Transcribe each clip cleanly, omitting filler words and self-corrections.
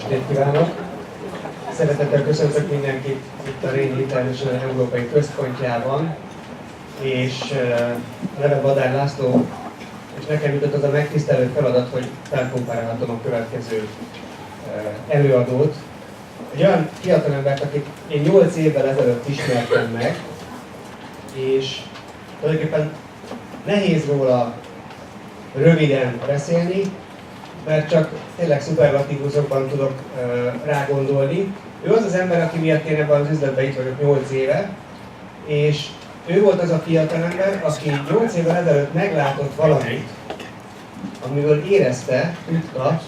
estét kívánok! Szeretettel köszöntök mindenkit itt a Rényi International Európai Központjában, és a nevem Badár László, és nekem jutott az a megtisztelő feladat, hogy felkomparálhatom a következő előadót. Egy olyan fiatalembert, akit én 8 évvel ezelőtt ismertem meg, és tulajdonképpen nehéz róla röviden beszélni, mert csak tényleg szuperlatívusokban tudok rágondolni. Ő az az ember, aki miatt én ebben az üzletben itt vagyok 8 éve, és ő volt az a fiatalember, aki 8 évvel ezelőtt meglátott valamit, amiből érezte, tudta,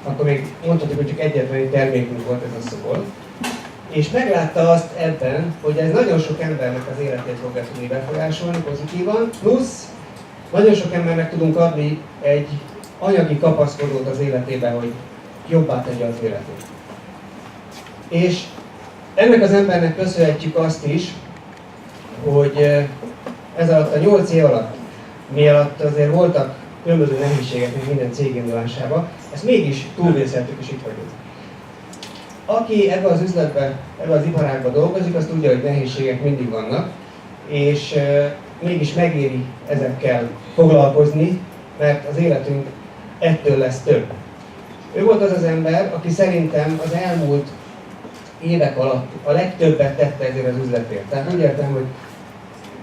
akkor még mondhatjuk, hogy csak egyetlen egy termékünk volt ez a szól, és meglátta azt ebben, hogy ez nagyon sok embernek az életét fogja tudni befolyásolni pozitívan, plusz nagyon sok embernek tudunk adni egy anyagi kapaszkodót az életébe, hogy jobbá tegye az életét. És ennek az embernek köszönhetjük azt is, hogy ez alatt a 8 év alatt, mi alatt azért voltak különböző nehézségek, mint minden cég indulásában, ezt mégis túlvészeltük, és itt vagyunk. Aki ebben az üzletben, ebben az iparágban dolgozik, az tudja, hogy nehézségek mindig vannak, és mégis megéri ezekkel foglalkozni, mert az életünk ettől lesz több. Ő volt az az ember, aki szerintem az elmúlt évek alatt a legtöbbet tette ezért az üzletért. Tehát úgy értem, hogy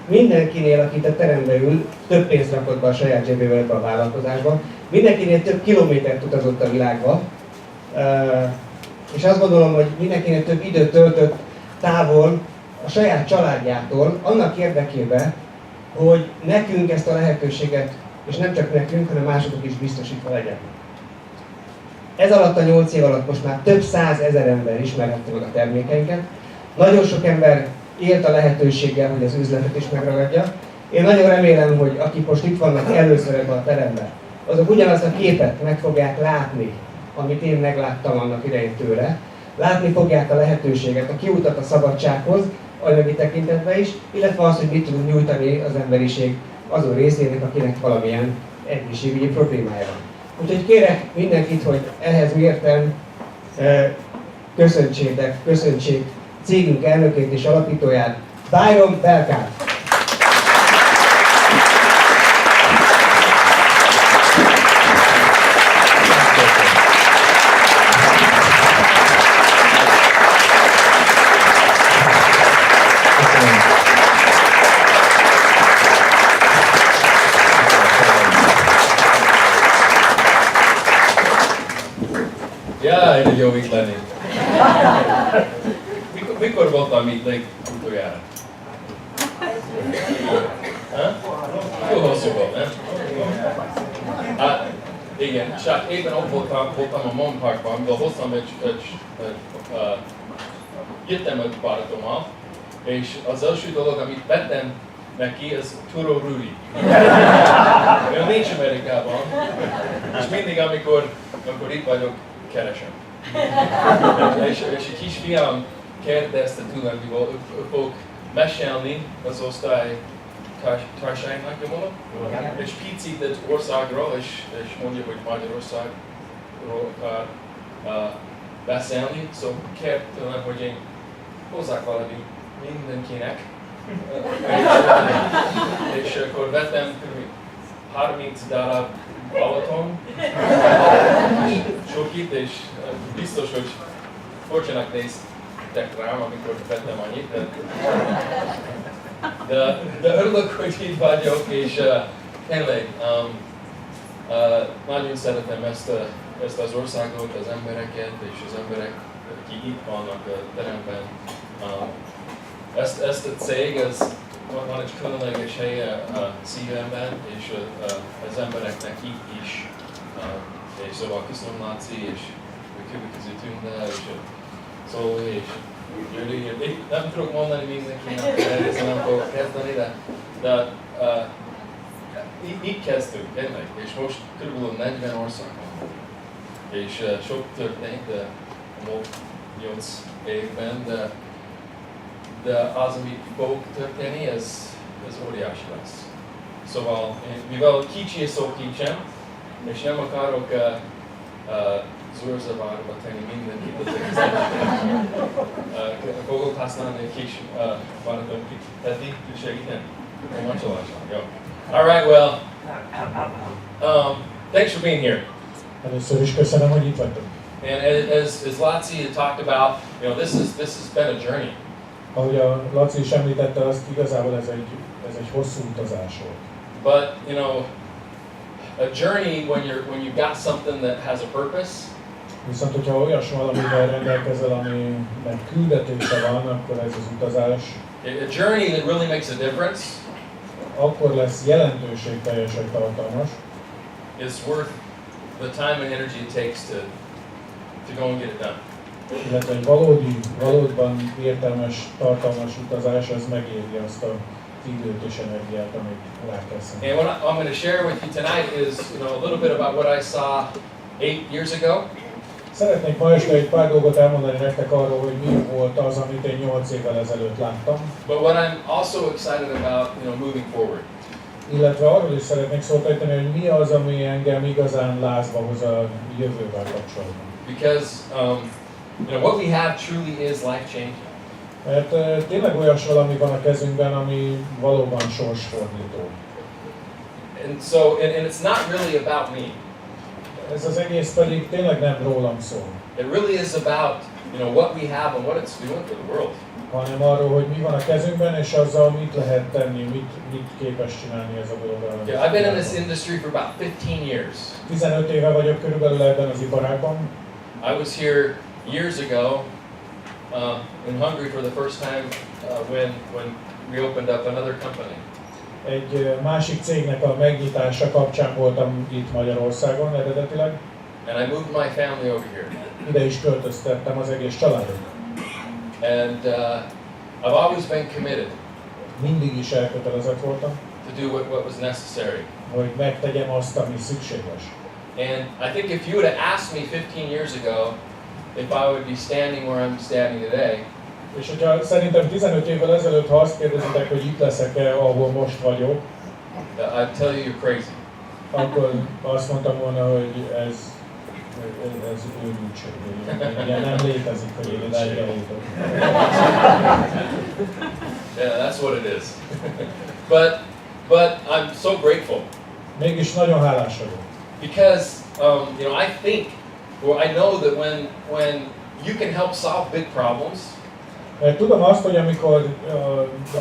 mindenkinél, aki a terembe ül, több pénzt rakott be a saját zsebével ebbe a vállalkozásba, mindenkinél több kilométert utazott a világba, és azt gondolom, hogy mindenkinél több időt töltött távol a saját családjától, annak érdekében, hogy nekünk ezt a lehetőséget, és nem csak nekünk, hanem másoknak is biztosítva legyen. Ez alatt a 8 év alatt most már több 100 000 ember ismerhette meg a termékeinket. Nagyon sok ember élt a lehetőséggel, hogy az üzletet is megragadja. Én nagyon remélem, hogy akik most itt vannak először ebben a teremben, azok ugyanazt a képet meg fogják látni, amit én megláttam annak idején tőle. Látni fogják a lehetőséget, a kiutat a szabadsághoz, anyagi tekintetben is, illetve azt, hogy mit tudunk nyújtani az emberiség azon részének, akinek valamilyen egészségügyi problémája van. Úgyhogy kérek mindenkit, hogy ehhez mérten köszöntsék cégünk elnökét és alapítóját, Byron Belkát. Jaj, jó itt lenni. Mikor voltam itt legutoljára? Jó hosszú volt, nem? Hát, igen, éppen ott voltam a Mon Parkban, amiből hoztam jöttem egy barátommal, és az első dolog, amit vettem neki, az Turó Rudi. Ő nincs Amerikában, és mindig, amikor itt vagyok, keresem. és egy kisfiam kérdezte tőlem, hogy ő fog mesélni az osztály társainak, jól mondom? És picit egy országról, és mondja, hogy Magyarországról akar beszélni, szóval kért tőlem, hogy én hozzák valami mindenkinek. és akkor vettem 30 darab Balaton, sokit, és biztos, hogy furcsának néztek rám, amikor vettem annyit, de örülök, hogy itt vagyok, és tényleg nagyon szeretem ezt az országot, az embereket, és az emberek, akik itt vannak a teremben. Ezt a cég, van egy különleges helye a szívemben, és az embereknek itt is, és szóval köszönöm Laci, és következő Tünde, és Zoli, és Gyuri. Nem tudok mondani mindenkinek, ezzel nem fogok kezdeni, de így kezdtünk tényleg, és most kb. 40 országban vagyunk. És sok történt, de múlt 8 évben, de az, ami fog történni, ez óriási lesz. Szóval, mivel kicsi és szó kincsem, és nem akarok zűrzavarba tenni mindenkit az egész. Fogok használni egy kis barátom Teddy, tud segíteni? Tolmácsoláson, jó. Alright, well, thanks for being here. Először is köszönöm, hogy itt vagytok. And as Laci had talked about, this has been a journey. Ahogy a Laci is említette, azt igazából ez egy hosszú utazás volt. But a journey when you got something that has a purpose. Viszont, hogyha olyas valamivel rendelkezel, aminek küldetése van, akkor ez az utazás. A journey that really makes a difference. Akkor lesz jelentőségteljes, vagy tartalmas. Is worth the time and energy it takes to go and get it done. Illetve egy valóban értelmes, tartalmas utazás, az megéri azt a időt és energiát, amit rá kell szenni. And what I'm going to share with you tonight is, a little bit about what I saw 8 years ago. Szeretnék ma este egy pár dolgot elmondani nektek arról, hogy mi volt az, amit én 8 évvel ezelőtt láttam. But what I'm also excited about, moving forward. Illetve arról is szeretnék szót ejteni, hogy mi az, ami engem igazán lázba hoz a jövővel kapcsolatban. Because what we have truly is life-changing. Mert tényleg olyas valami van a kezünkben, ami valóban sorsfordító. And it's not really about me. Ez az egész pedig tényleg nem rólam szól. It really is about what we have and what it's doing for the world. Hanem arról, hogy mi van a kezünkben, és azzal mit lehet tenni, mit képes csinálni ez a dolog. Yeah, I've been in this industry for about 15 years. 15 éve vagyok körülbelül ebben az iparágban. I was here years ago in Hungary for the first time when we opened up another company. Egy másik cégnek a megnyitása kapcsán voltam itt Magyarországon eredetileg. And I moved my family over here. Ide is költöztettem az egész családot. And I've always been committed. Mindig is elkötelezett voltam. To do what was necessary. Hogy megtegyem azt, ami szükséges. And I think if you would have asked me 15 years ago if I would be standing where I'm standing today, és hogyha szerintem 15 évvel ezelőtt, ha azt kérdezitek, hogy itt leszek-e, ahol most vagyok, I'd tell you you're crazy. akkor azt mondtam volna, hogy ez őrültség. Ilyen nem létezik, hogy én ide eljutok. Yeah, that's what it is. but I'm so grateful. Mégis nagyon hálás vagyok. Because I know that when you can help solve big problems. Mert tudom azt, hogy amikor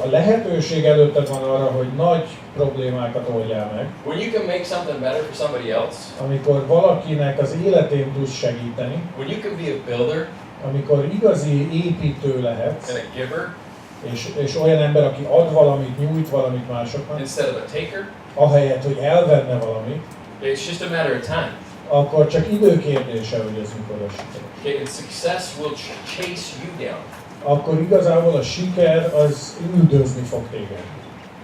a lehetőség előtted van arra, hogy nagy problémákat oldjál meg, when you can make something better for somebody else, amikor valakinek az életén tudsz segíteni, when you can be a builder, amikor igazi építő lehetsz, and a giver, és olyan ember, aki ad valamit, nyújt valamit másoknak, instead of a taker, ahelyett, hogy elvenne valamit, it's just a matter of time. akkor csak idő kérdése, hogy ez mikor esik. Okay, and success will chase you down. Akkor igazából a siker az üldözni fog téged.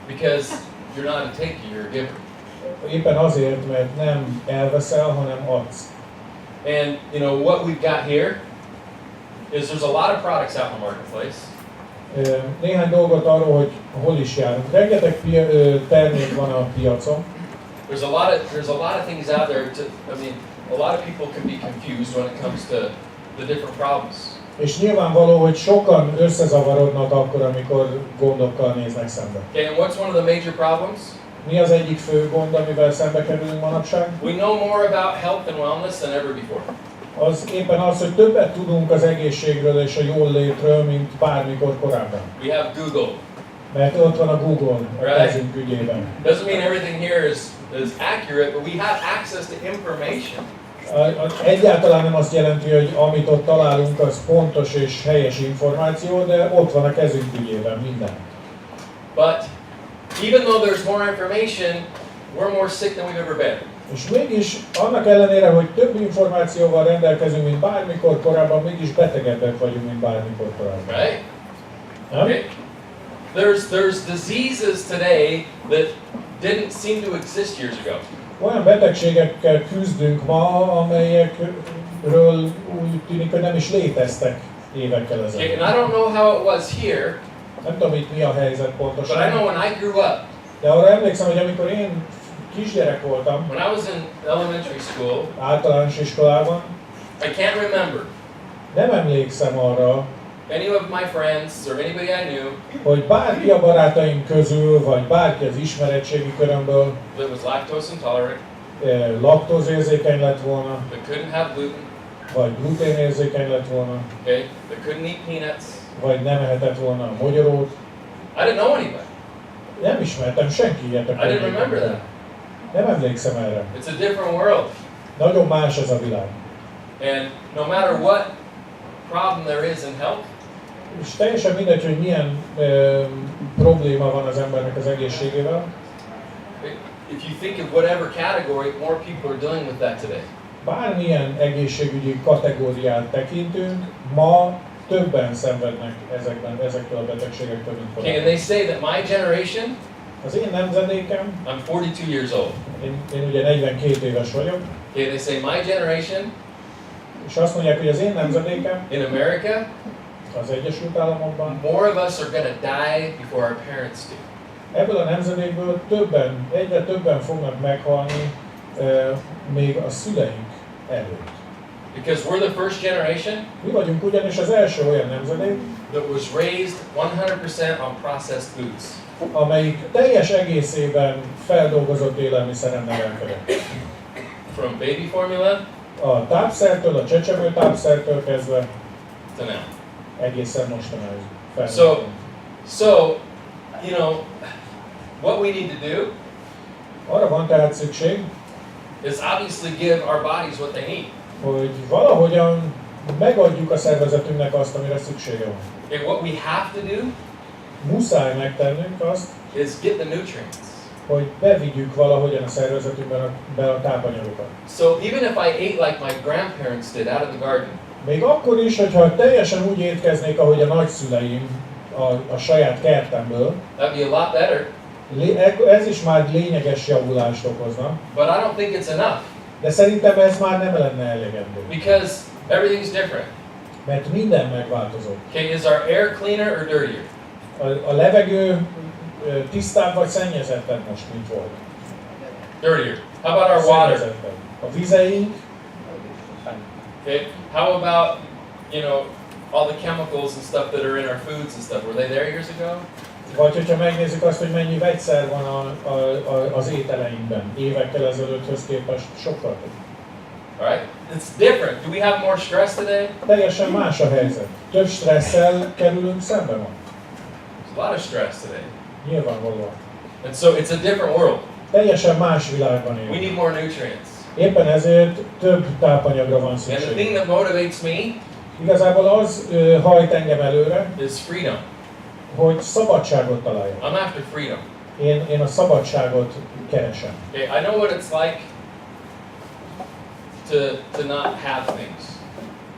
Because you're not a taker, you're a giver. Éppen azért, mert nem elveszel, hanem adsz. And what we've got here is there's a lot of products out in the marketplace. Néhány dolgot arról, hogy hol is járunk. Rengeteg termék van a piacon. There's a lot of things out there. A lot of people can be confused when it comes to the different problems. És nyilvánvaló, hogy sokan összezavarodnak akkor, amikor gondokkal néznek szembe. Okay, and what's one of the major problems? Mi az egyik fő gond, amivel szembe kerülünk manapság? We know more about health and wellness than ever before. Az éppen az, hogy többet tudunk az egészségről és a jól létről, mint bármikor korábban. We have Google. Mert ott van a Google a kezünk ügyében. Doesn't mean everything here is accurate, but we have access to information. Egyáltalán nem azt jelenti, hogy amit ott találunk, az pontos és helyes információ, de ott van a kezünk ügyében minden. But even though there's more information, we're more sick than we've ever been. És mégis annak ellenére, hogy több információval rendelkezünk, mint bármikor korábban, mégis betegebbek vagyunk, mint bármikor korábban. Right? Okay. There's diseases today that didn't seem to exist years ago. Olyan betegségekkel küzdünk ma, amelyekről úgy tűnik, hogy nem is léteztek évekkel ezelőtt. Okay, and I don't know how it was here. Nem tudom, itt mi a helyzet pontosan. But I know when I grew up. De arra emlékszem, hogy amikor én kisgyerek voltam, when I was in elementary school, általános iskolában, I can't remember Nem emlékszem arra, any of my friends or anybody I knew hogy bárki a barátaim közül, vagy bárki az ismeretségi körömből that was lactose intolerant, laktózérzékeny lett volna, that couldn't have gluten, vagy gluténérzékeny lett volna, okay, that couldn't eat peanuts. vagy nem ehetett volna a mogyorót. I didn't know anybody. Nem ismertem senki ilyet. I didn't remember that. Nem emlékszem erre. It's a different world. Nagyon más ez a világ. And no matter what problem there is in health, És teljesen mindegy, hogy milyen probléma van az embernek az egészségével. if you think of whatever category, more people are dealing with that today. Bármilyen egészségügyi kategóriát tekintünk, ma többen szenvednek ezektől a betegségektől, mint Okay, and korábban. they say that my generation, Az én nemzedékem, I'm 42 years old. én ugye 42 éves vagyok, Okay, they say my generation és azt mondják, hogy az én nemzedékem in America, az Egyesült Államokban, more of us are going to die before our parents do. ebből a nemzedékből egyre többen fognak meghalni még a szüleink előtt. Because we're the first generation Mi vagyunk ugyanis az első olyan nemzedék, that was raised 100% on processed foods. amelyik teljes egészében feldolgozott élelmiszeren nevelkedett. From baby formula A tápszertől, a csecsemő tápszertől kezdve to now. egészen mostanáig. So, you know, what we need to do Arra van tehát szükség, is obviously give our bodies what they need. hogy valahogyan megadjuk a szervezetünknek azt, amire szüksége van. Okay, what we have to do Muszáj megtennünk azt, is get the nutrients. hogy bevigyük valahogyan a szervezetünkben be a tápanyagokat. So even if I ate like my grandparents did out of the garden, Még akkor is, hogyha teljesen úgy étkeznék, ahogy a nagyszüleim a saját kertemből, that'd be a lot better. ez is már lényeges javulást okozna, But I don't think it's enough de szerintem ez már nem lenne elegendő, because everything's different. mert minden megváltozott. Okay, is our air cleaner or dirtier? A levegő tisztább vagy szennyezettebb most, mint volt? Dirtier. How about our water? Szennyezettebb. A vizeink, Okay. How about, you know, all the chemicals and stuff that are in our foods and stuff? Were they there years ago? vagy hogyha megnézzük azt, hogy mennyi vegyszer van az ételeinkben, évekkel ezelőtthöz képest sokkal több. All right. It's different. Do we have more stress today? Teljesen más a helyzet. Több stresszel kerülünk szembe ma. There's a lot of stress today. Nyilvánvalóan. And so it's a different world. Teljesen más világban We élünk. need more nutrients. Éppen ezért több tápanyagra van And the thing szükség. that motivates me Igazából az hajt engem előre, is freedom. hogy szabadságot találjak. I'm after freedom. Én a szabadságot keresem. Okay, I know what it's like to not have things.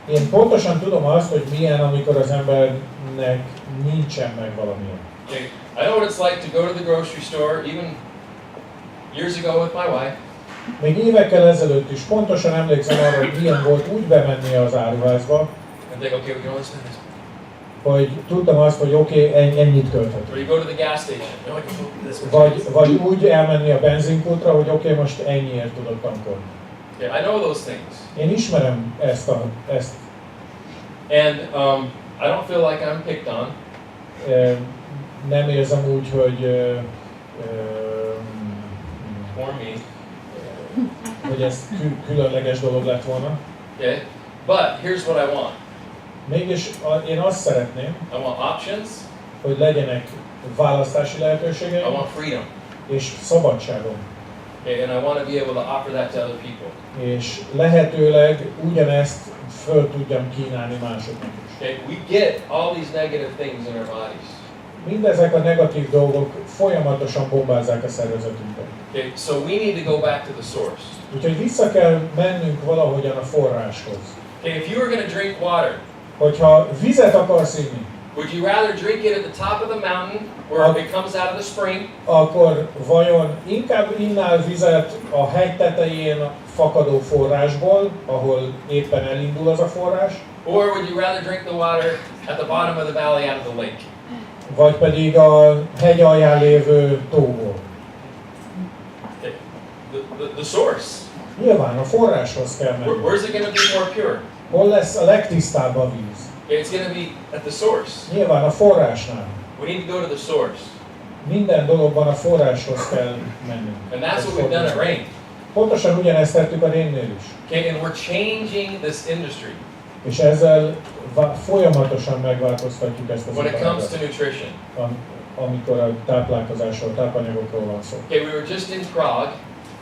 Én pontosan tudom azt, hogy milyen, amikor az embernek nincsen meg valamilyen. Okay, I know what it's like to go to the grocery store, even years ago with my wife, Még évekkel ezelőtt is pontosan emlékszem arra, hogy milyen volt úgy bemenni az áruházba, and think, okay, we can only spend this. hogy tudtam azt, hogy oké, ennyit költhetünk. Or you go to the gas station, you know, I can do this much. Vagy úgy elmenni a benzinkútra, hogy oké, most ennyiért tudok tankolni. Okay, I know those things. Én ismerem ezt. And I don't feel like I'm picked on. Nem érzem úgy, hogy ez különleges dolog lett volna. Okay, but here's what I want. Mégis én azt szeretném, I want options. hogy legyenek választási lehetőségeim I want freedom. és szabadságom. Okay, and I want to be able to offer that to other people. És lehetőleg ugyanezt föl tudjam kínálni másoknak is. Okay, we get all these negative things in our bodies. Mindezek a negatív dolgok folyamatosan bombázzák a szervezetünket. Okay, so we need to go back to the source. Úgyhogy vissza kell mennünk valahogyan a forráshoz. Okay, if you were going to drink water, Hogyha vizet akarsz inni, would you rather drink it at the top of the mountain where it comes out of the spring, akkor vajon inkább innál vizet a hegy tetején fakadó forrásból, ahol éppen elindul az a forrás, or would you rather drink the water at the bottom of the valley out of the lake? vagy pedig a hegy alján lévő tóból? Okay. The source. Nyilván a forráshoz kell menni. Where's it going to be more pure? Hol lesz a legtisztább a víz? It's going to be at the source. Nyilván a forrásnál. We need to go to the source. Minden dologban a forráshoz kell mennünk. And that's what we've done at Rain. Pontosan ugyanezt tettük a Rainnél is. Okay, and we're changing this industry És ezzel folyamatosan megváltoztatjuk ezt az when it comes to iparágat, nutrition. amikor a táplálkozásról, tápanyagokról van szó. Okay, we were just in Prague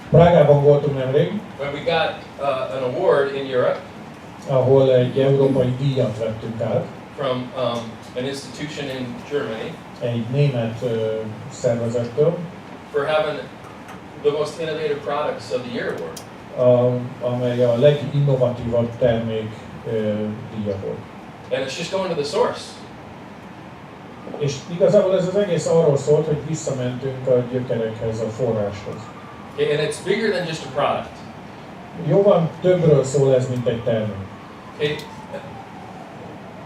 Prágában voltunk nemrég, when we got an award in Europe ahol egy európai díjat vettünk át, from an institution in Germany egy német szervezettől, for having the most innovative products of the year award. Amely a leginnovatívabb termék díja volt. And it's just going to the source. És igazából ez az egész arról szólt, hogy visszamentünk a gyökerekhez, a forráshoz. Okay, and it's bigger than just a product. Jóval többről szól ez, mint egy termék. Okay,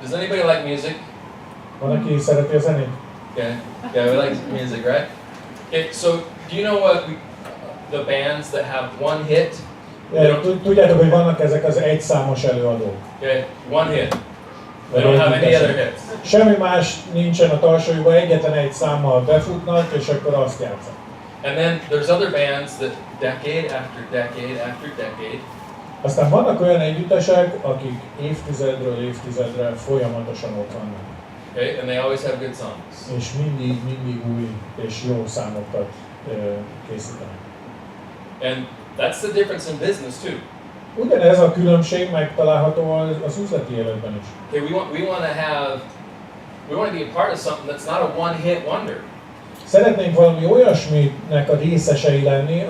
does anybody like music? Van, aki szereti a zenét? Okay, yeah, we like music, right? Okay, so do you know what the bands that have one hit? Tudjátok, hogy vannak ezek az egyszámos előadók. Okay, one hit. They don't have any other hits. Semmi más nincsen a tarsójukban, egyetlen egy számmal befutnak, és akkor azt játszanak. And then there's other bands that decade after decade after decade. Aztán vannak olyan együttesek, akik évtizedről évtizedre folyamatosan ott vannak. Okay, and they always have good songs. És mindig új és jó számokat készítenek. And that's the difference in business too. Ugyanez a különbség megtalálható az üzleti életben is. Okay, we want to be a part of something that's not a one-hit wonder. Szeretnénk valami olyasminek a részesei lenni,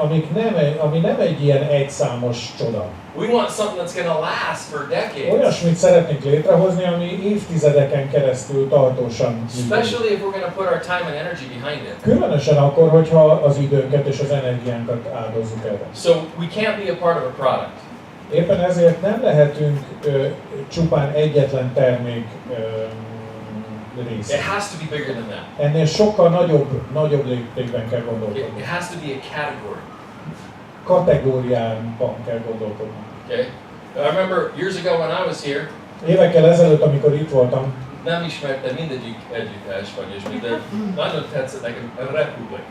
ami nem egy ilyen egyszámos csoda. We want something that's going to last for decades. Olyasmit szeretnénk létrehozni, ami évtizedeken keresztül tartósan működik. Especially if we're going to put our time and energy behind it. Különösen akkor, hogyha az időnket és az energiánkat áldozzuk erre. So we can't be a part of a product. Éppen ezért nem lehetünk csupán egyetlen termék része. It has to be bigger than that. Ennél sokkal nagyobb léptékben kell gondolkodni. It has to be a category. Kategóriában kell gondolkodni. Okay. I remember years ago when I was here. Évekkel ezelőtt, amikor itt voltam, Nem ismertem mindegyik együttes vagy és de nagyon tetszett nekem a Republic.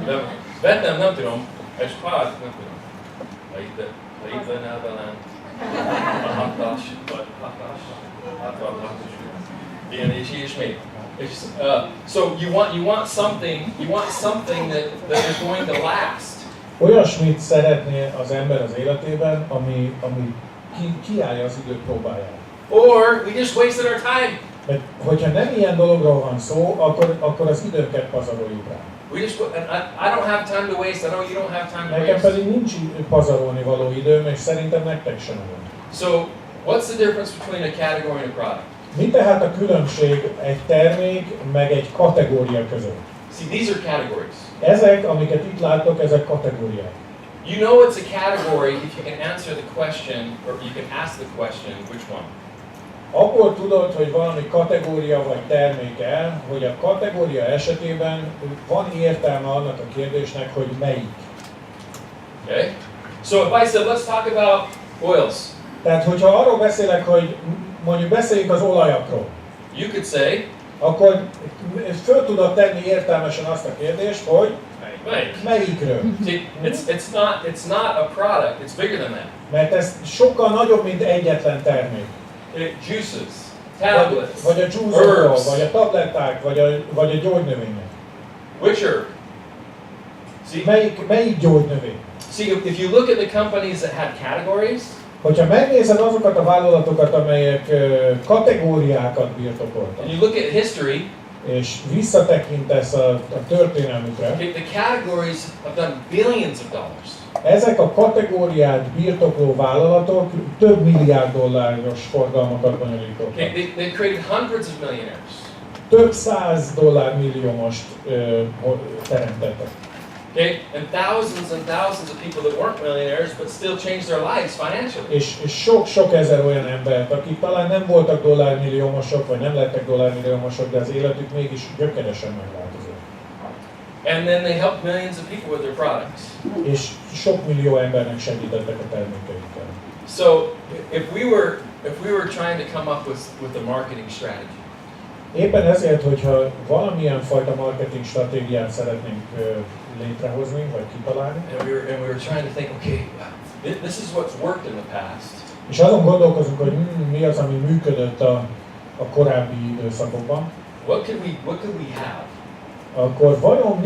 De vettem, nem tudom, egy pár, nem tudom. Ha itt lenne velem, a hatás, vagy hatás, ilyen és ilyesmi. So you want something that is going to last. Olyasmit szeretné az ember az életében, ami kiállja az idő próbáját. Or we just wasted our time. Mert hogyha nem ilyen dologról van szó, akkor az időnket pazaroljuk rá. I don't have time to waste. I know you don't have time to Nekem waste. pedig nincs pazarolni való időm, és szerintem nektek sem van. So what's the difference between a category and a product? Mi tehát a különbség egy termék meg egy kategória között? See, these are categories. Ezek, amiket itt láttok, ezek kategóriák. You know it's a category if you can answer the question, or you can ask the question, which one? Akkor tudod, hogy valami kategória vagy terméke, hogy a kategória esetében van értelme annak a kérdésnek, hogy melyik. Okay? So if I said, let's talk about oils. Tehát, hogyha arról beszélek, hogy mondjuk beszéljünk az olajakról, You could say, akkor föl tudod tenni értelmesen azt a kérdést, hogy melyikről. see, it's not a product, it's bigger than that. Mert ez sokkal nagyobb, mint egyetlen termék. Juices, tablets, Vagy a dzsúzokról, herbs. vagy a tabletták, vagy a gyógynövények. Which herb? See, Melyik gyógynövény? see, if you look at the companies that had categories, Hogyha megnézed azokat a vállalatokat, amelyek kategóriákat birtokoltak, and you look at history, és visszatekintesz a történelmükre, the categories have done billions of dollars. ezek a kategóriát birtokló vállalatok több milliárd dolláros forgalmakat bonyolítottak. They created hundreds of millionaires. Több $100 milliómost teremtettek. Okay, and thousands of people that weren't millionaires but still changed their lives financially. És sok ezer olyan embert, akik talán nem voltak dollármilliómosok, vagy nem lettek dollármilliómosok, de az életük mégis gyökeresen megváltozott. And then they helped millions of people with their products. És sok millió embernek segítettek a termékeikkel. So if we were trying to come up with a marketing strategy, Éppen ezért, hogyha valamilyen fajta marketing stratégiát szeretnénk létrehozni, vagy kitalálni, and we were trying to think, okay, this is what's worked in the past. és azon gondolkozunk, hogy mi az, ami működött a korábbi időszakokban, What could we have? akkor vajon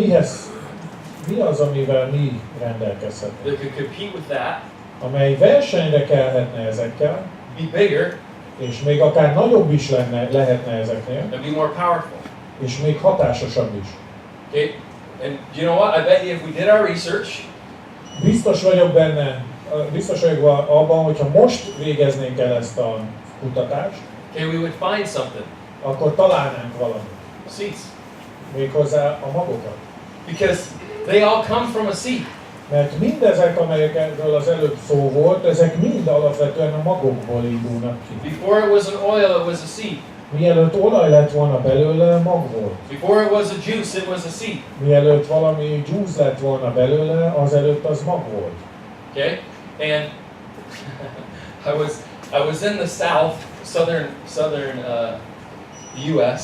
mi az, amivel mi rendelkezhetünk, That could compete with that, amely versenyre kelhetne ezekkel, be bigger, és még akár nagyobb is lehetne ezeknél, and be more powerful. és még hatásosabb is. Okay? And you know what? I bet you if we did our research, Biztos vagyok abban, hogyha most végeznénk el ezt a kutatást, okay, we would find something. akkor találnánk valamit. Seeds. Méghozzá a magokat. Because they all come from a seed. Mert mindezek, amelyekről az előbb szó volt, ezek mind alapvetően a magokból indulnak ki. Before it was an oil, it was a seed. Mielőtt olaj lett volna belőle, mag volt. Before it was a juice, it was a seed. Mielőtt valami juice lett volna belőle, azelőtt az mag volt. Okay? And I was in the southern U.S.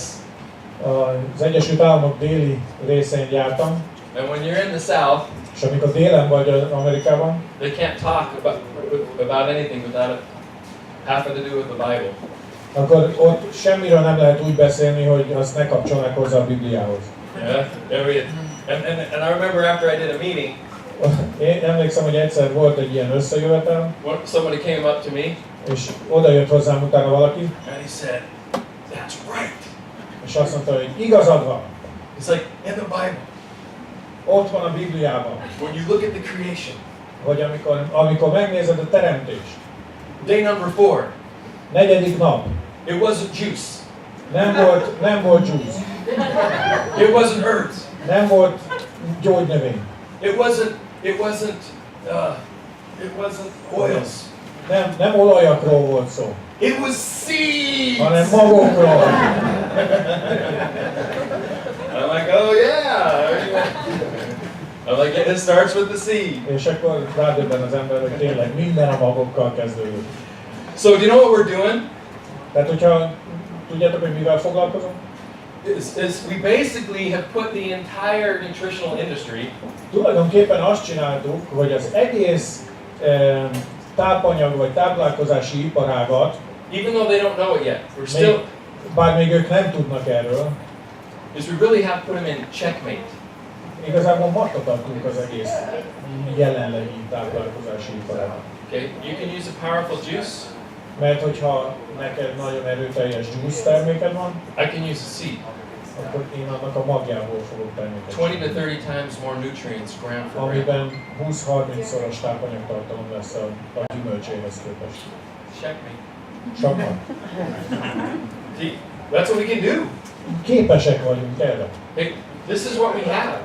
Az Egyesült Államok déli részén jártam, And when you're in the South, és amikor délen vagy Amerikában, they can't talk about anything without it having to do with the Bible. akkor ott semmiről nem lehet úgy beszélni, hogy azt ne kapcsolnák hozzá a Bibliához. Yeah. And I remember after I did a meeting, Én emlékszem, hogy egyszer volt egy ilyen összejövetel, somebody came up to me és oda jött hozzám utána valaki, and he said, "That's right." és azt mondta, hogy igazad van, It's like in the Bible. ott van a Bibliában, When you look at the creation, hogy amikor megnézed a teremtést, day number 4, 4. nap, it wasn't juice, nem volt juice, it wasn't herbs, nem volt gyógynövény, it wasn't oils. nem olajakról volt szó, It was seeds. hanem magokról. I'm like, oh yeah. I'm like, it starts with the seed. És akkor rádöbben az ember, hogy tényleg minden a magokkal kezdődik. So do you know what we're doing? Tehát, hogyha tudjátok, hogy mivel foglalkozunk? Is we basically have put the entire nutritional industry Tulajdonképpen azt csináltuk, hogy az egész tápanyag vagy táplálkozási iparágat, even though they don't know it yet, we're still, bár még ők nem tudnak erről, is we really have put them in checkmate. igazából mattot adtunk az egész jelenlegi táplálkozási iparágat. Okay, you can use a powerful juice. Mert hogyha neked nagyon erőteljes juice terméked van, I can use a seed. akkor én annak a magjából fogok terméket 20 to 30 times more nutrients gram for gram. amiben 20-30-szoros tápanyagtartalom lesz a gyümölcséhez képest. Checkmate. Sakmat. See, that's what we can do. Képesek vagyunk erre. Hey, this is what we have.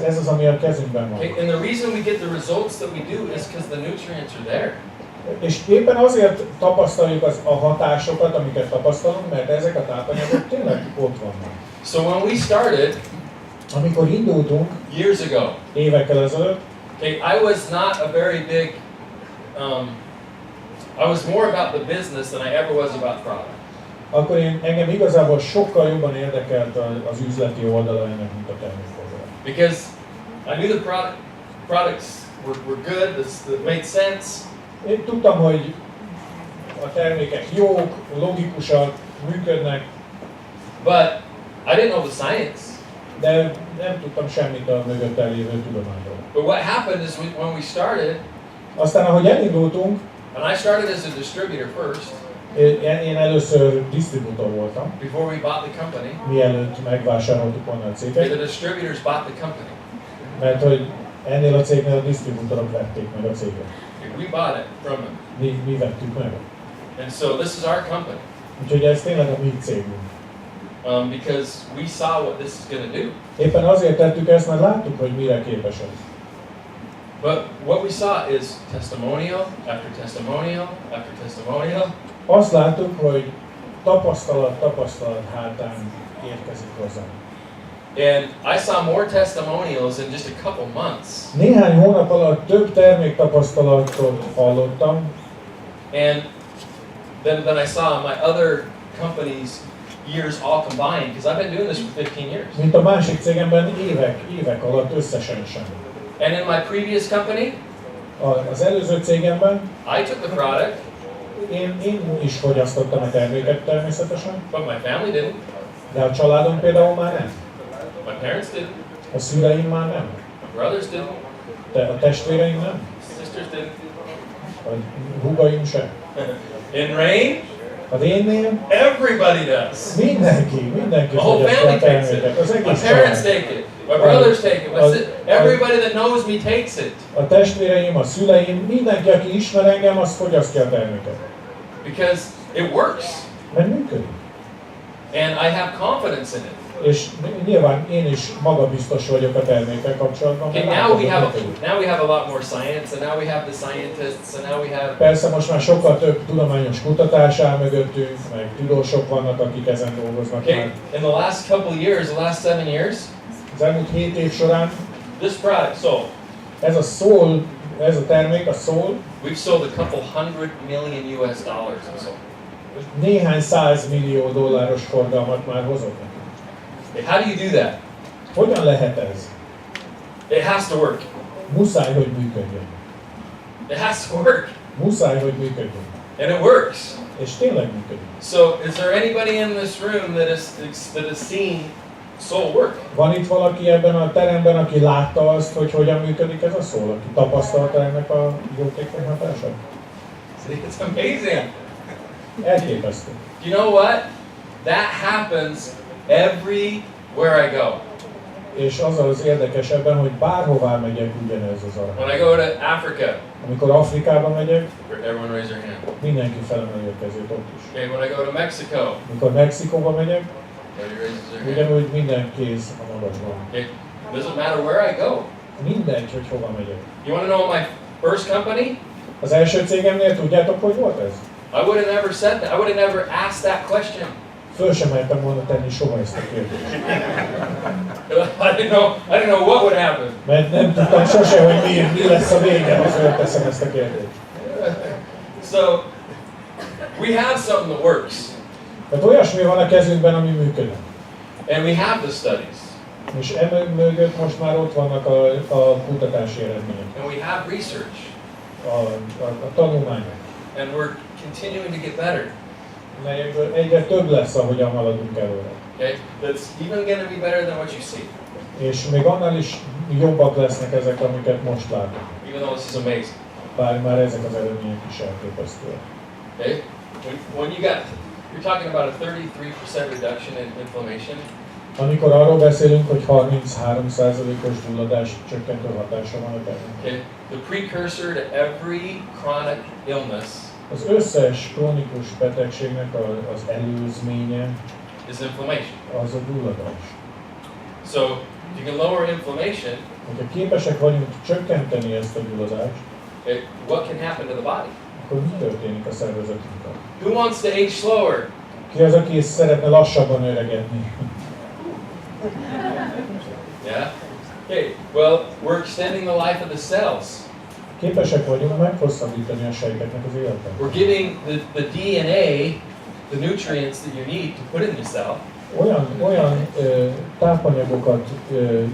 Ez az, ami a kezünkben van. Okay, and the reason we get the results that we do is because the nutrients are there. És éppen azért tapasztaljuk a hatásokat, amiket tapasztalunk, mert ezek a tápanyagok tényleg ott vannak. So when we started Amikor indultunk years ago, évekkel ezelőtt, okay, I was not a very big, I was more about the business than I ever was about product. akkor engem igazából sokkal jobban érdekelt az üzleti oldala ennek, mint a termék oldala. Because I knew the products were good, it made sense. Én tudtam, hogy a termékek jók, logikusak, működnek, But I didn't know the science. de nem tudtam semmit a mögött lévő tudományról. But what happened is when we started, Aztán, ahogy elindultunk, and I started as a distributor first, én először disztribútor voltam, before we bought the company. mielőtt megvásároltuk volna a The céget, distributors bought the company. mert hogy ennél a cégnél a disztribútorok vették meg a céget. We bought it from them. Mi vettük meg. And so this is our company. Úgyhogy ez tényleg a mi cégünk. Because we saw what this is going to do. Éppen azért tettük ezt, mert láttuk, hogy mire képes ez. But what we saw is testimonial after testimonial after testimonial. Azt láttuk, hogy tapasztalat hátán érkezik hozzánk. And I saw more testimonials in just a couple months. Néhány hónap alatt több terméktapasztalatot hallottam, And then I saw my other companies' years all combined, because I've been doing this for 15 years. mint a másik cégemben évek alatt összesen sem. And in my previous company, Az előző cégemben I took the product, én is fogyasztottam a terméket természetesen, but my family didn't. de a családom például már nem. My parents didn't. A szüleim már nem. My brothers didn't. A testvéreim nem. Sisters didn't. A húgaim sem. In Rain, A Rénnél everybody does. mindenki The whole fogyasztja family a takes it. terméket. Az My egész parents család. take it. My brothers take it. Everybody that knows me takes it. A testvéreim, a szüleim, mindenki, aki ismer engem, az fogyasztja a terméket. Because it works. Mert működik. And I have confidence in it. És nyilván én is magabiztos vagyok a termékkel kapcsolatban. Okay, mert now látom, we have hogy működik. now we have a lot more science, and now we have the scientists, and now we have. Persze most már sokkal több tudományos kutatás áll mögöttünk, meg tudósok vannak, akik ezen dolgoznak Okay, már. in the last couple of years, the last 7 years, Az elmúlt 7 év során this product sold. ez a termék, a Soul, We've sold a couple $100 million US in sold. néhány 100 millió dolláros forgalmat már hozott nekünk. Okay, how do you do that? Hogyan lehet ez? It has to work. Muszáj, hogy működjön. It has to work, Muszáj, hogy működjön. and it works. És tényleg működik. So, is there anybody in this room that has seen soul work? Van itt valaki ebben a teremben, aki látta azt, hogy hogyan működik ez a Soul, aki tapasztalta ennek a jótékony hatását? See, it's amazing. Elképesztő. You know what? That happens everywhere I go. És az érdekes ebben, hogy bárhová megyek, ugyanez az arány. When I go to Africa, Amikor Afrikába megyek, everyone raise their hand. mindenki felemeli a kezét ott is. Okay, when I go to Mexico, Amikor Mexikóba megyek, everybody raises their hand. ugyanúgy minden kéz a magasban. Okay, doesn't matter where I go. Mindegy, hogy hova megyek. You want to know my first company? Az első cégemnél tudjátok, hogy volt ez? I would have never said that. I would have never asked that question. Föl sem mertem volna tenni soha ezt a kérdést. I didn't know what would happen. Mert nem tudtam sose, hogy mi lesz a vége, ha fölteszem ezt a kérdést. So, we have something that works, Tehát olyasmi van a kezünkben, ami működik. and we have the studies, És mögött most már ott vannak a kutatási eredmények, and we have research, a tanulmányok, and we're continuing to get better. melyekből egyre több lesz, ahogyan haladunk előre. Okay, that's even going to be better than what you see, És még annál is jobbak lesznek ezek, amiket most látunk. even though this is amazing. Bár már ezek az eredmények is elképesztőek. Okay, when you're talking about a 33% reduction in inflammation. Amikor arról beszélünk, hogy 33%-os gyulladás csökkentő hatása van a terméknek. Okay, the precursor to every chronic illness Az összes krónikus betegségnek az előzménye is inflammation. az a gyulladás. So, if you can lower inflammation, Hogyha képesek vagyunk csökkenteni ezt a gyulladást, okay, what can happen to the body? akkor mi történik a szervezetünkkel? Who wants to age slower? Ki az, aki szeretne lassabban öregedni? Yeah? Okay, well, we're extending the life of the cells. Képesek vagyunk meghosszabbítani a sejteknek az életet. We're giving the DNA the nutrients that you need to put in the cell. Olyan tápanyagokat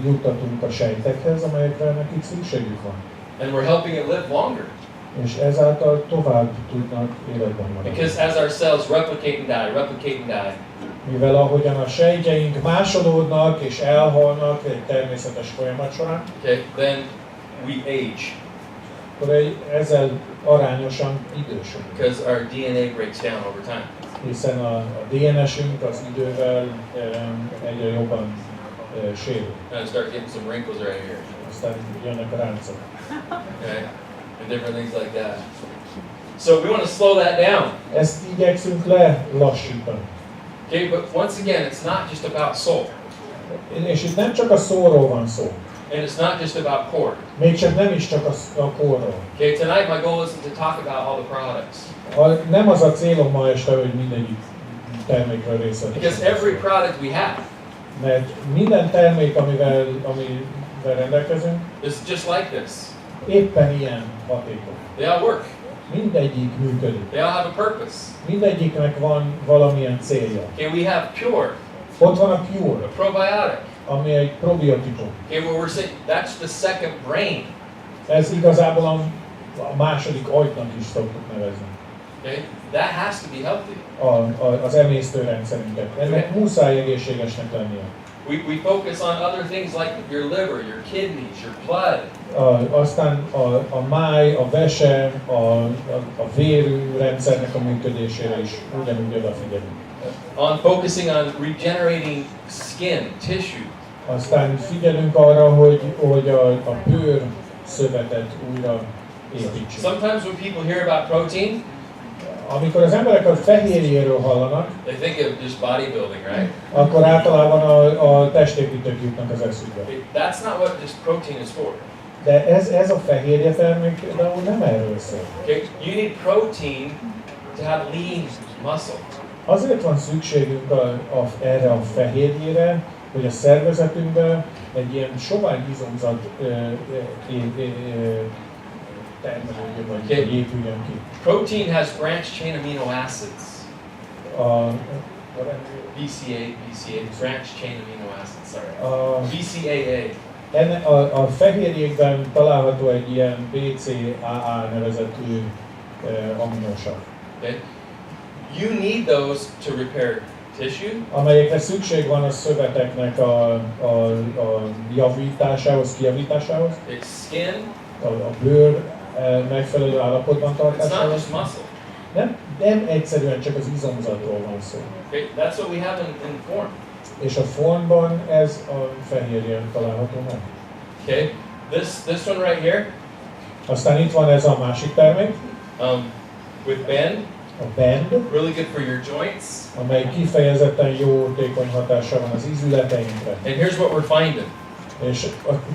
juttatunk a sejtekhez, amelyekre nekik szükségük van. And we're helping it live longer. És ezáltal tovább tudnak életben maradni. Because as our cells replicate and die, Mivel ahogyan a sejtjeink másodódnak és elhalnak egy természetes folyamat során, okay, then we age. akkor ezzel arányosan idősödünk. Because our DNA breaks down over time. Hiszen a DNS-ünk az idővel egyre jobban sérül. And I start getting some wrinkles right here. Aztán jönnek a ráncok. Okay? And different things like that. So we want to slow that down. Ezt igyekszünk lelassítani. Okay, but once again, it's not just about soul. És itt nem csak a szóról van szó. And it's not just about core. Még csak nem is csak a kórról. Okay, tonight my goal isn't to talk about all the products. Nem az a célom ma este, hogy mindegyik termékről részletesen. Because every product we have Mert minden termék, amivel rendelkezünk, is just like this. éppen ilyen hatékony. They all work. Mindegyik működik. They all have a purpose. Mindegyiknek van valamilyen célja. Okay, we have Pure, Ott van a a Pure, probiotic. ami egy probiotikum. Okay, well we're saying that's the second brain. Ez igazából a második agynak is szoktuk nevezni. Okay, that has to be healthy. Az emésztőrendszerünket. Ennek muszáj egészségesnek lennie. We focus on other things like your liver, your kidneys, your blood. Aztán a máj, a vese, a vérrendszernek a működésére is ugyanúgy odafigyelünk. On focusing on regenerating skin, tissue. Aztán figyelünk arra, hogy a bőr szövetet újra építsük. Sometimes when people hear about protein, Amikor az emberek a fehérjéről hallanak, they think of just bodybuilding, right? akkor általában a testépítők jutnak az eszükbe. That's not what this protein is for. De ez a fehérje termék például nem erről szól. Okay, you need protein to have lean muscle. Azért van szükségünk erre a fehérjére, hogy a szervezetünkben egy ilyen sovány izomzat termelődjön, vagy épüljön ki. Protein has branched chain amino acids. BCA, branched chain amino acids, sorry. BCAA. A fehérjékben található egy ilyen BCAA nevezetű aminosav. Okay. You need those to repair tissue, amelyekre szükség van a szöveteknek a javításához, kijavításához, it's skin, a bőr megfelelő állapotban it's not tartásához. just muscle. Nem egyszerűen csak az izomzatról van szó. Okay, that's what we have in form. És a formban ez a fehérje található meg. Okay, this one right here, Aztán itt van ez a másik termék, with Bend, a Bend, really good for your joints. amely kifejezetten jótékony hatása van az izületeinkre. And here's what we're finding. És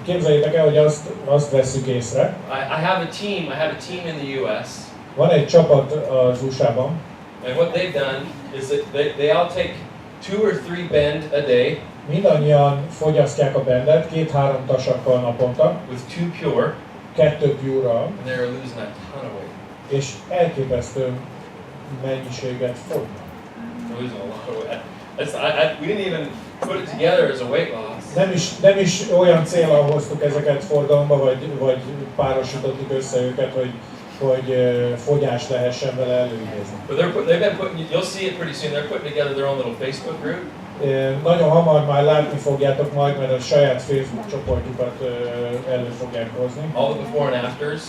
képzeljétek el, hogy azt vesszük észre. I have a team in the US. Van egy csapat az USA-ban, And what they've done is that they all take 2 or 3 Bend a day mindannyian fogyasztják a Bendet 2-3 tasakkal naponta, with 2 Pure, 2 Pure-ral, and they're losing a ton of weight. és elképesztő mennyiséget fogynak. They're losing a lot of weight. We didn't even put it together as a weight loss. Nem is olyan célra hoztuk ezeket forgalomba, vagy párosítottuk össze őket, hogy fogyás lehessen vele előidézni. But they've been putting, you'll see it pretty soon, they're putting together their own little Facebook group. Nagyon hamar már látni fogjátok majd, mert a saját Facebook csoportjukat elő fogják hozni. All the before and afters.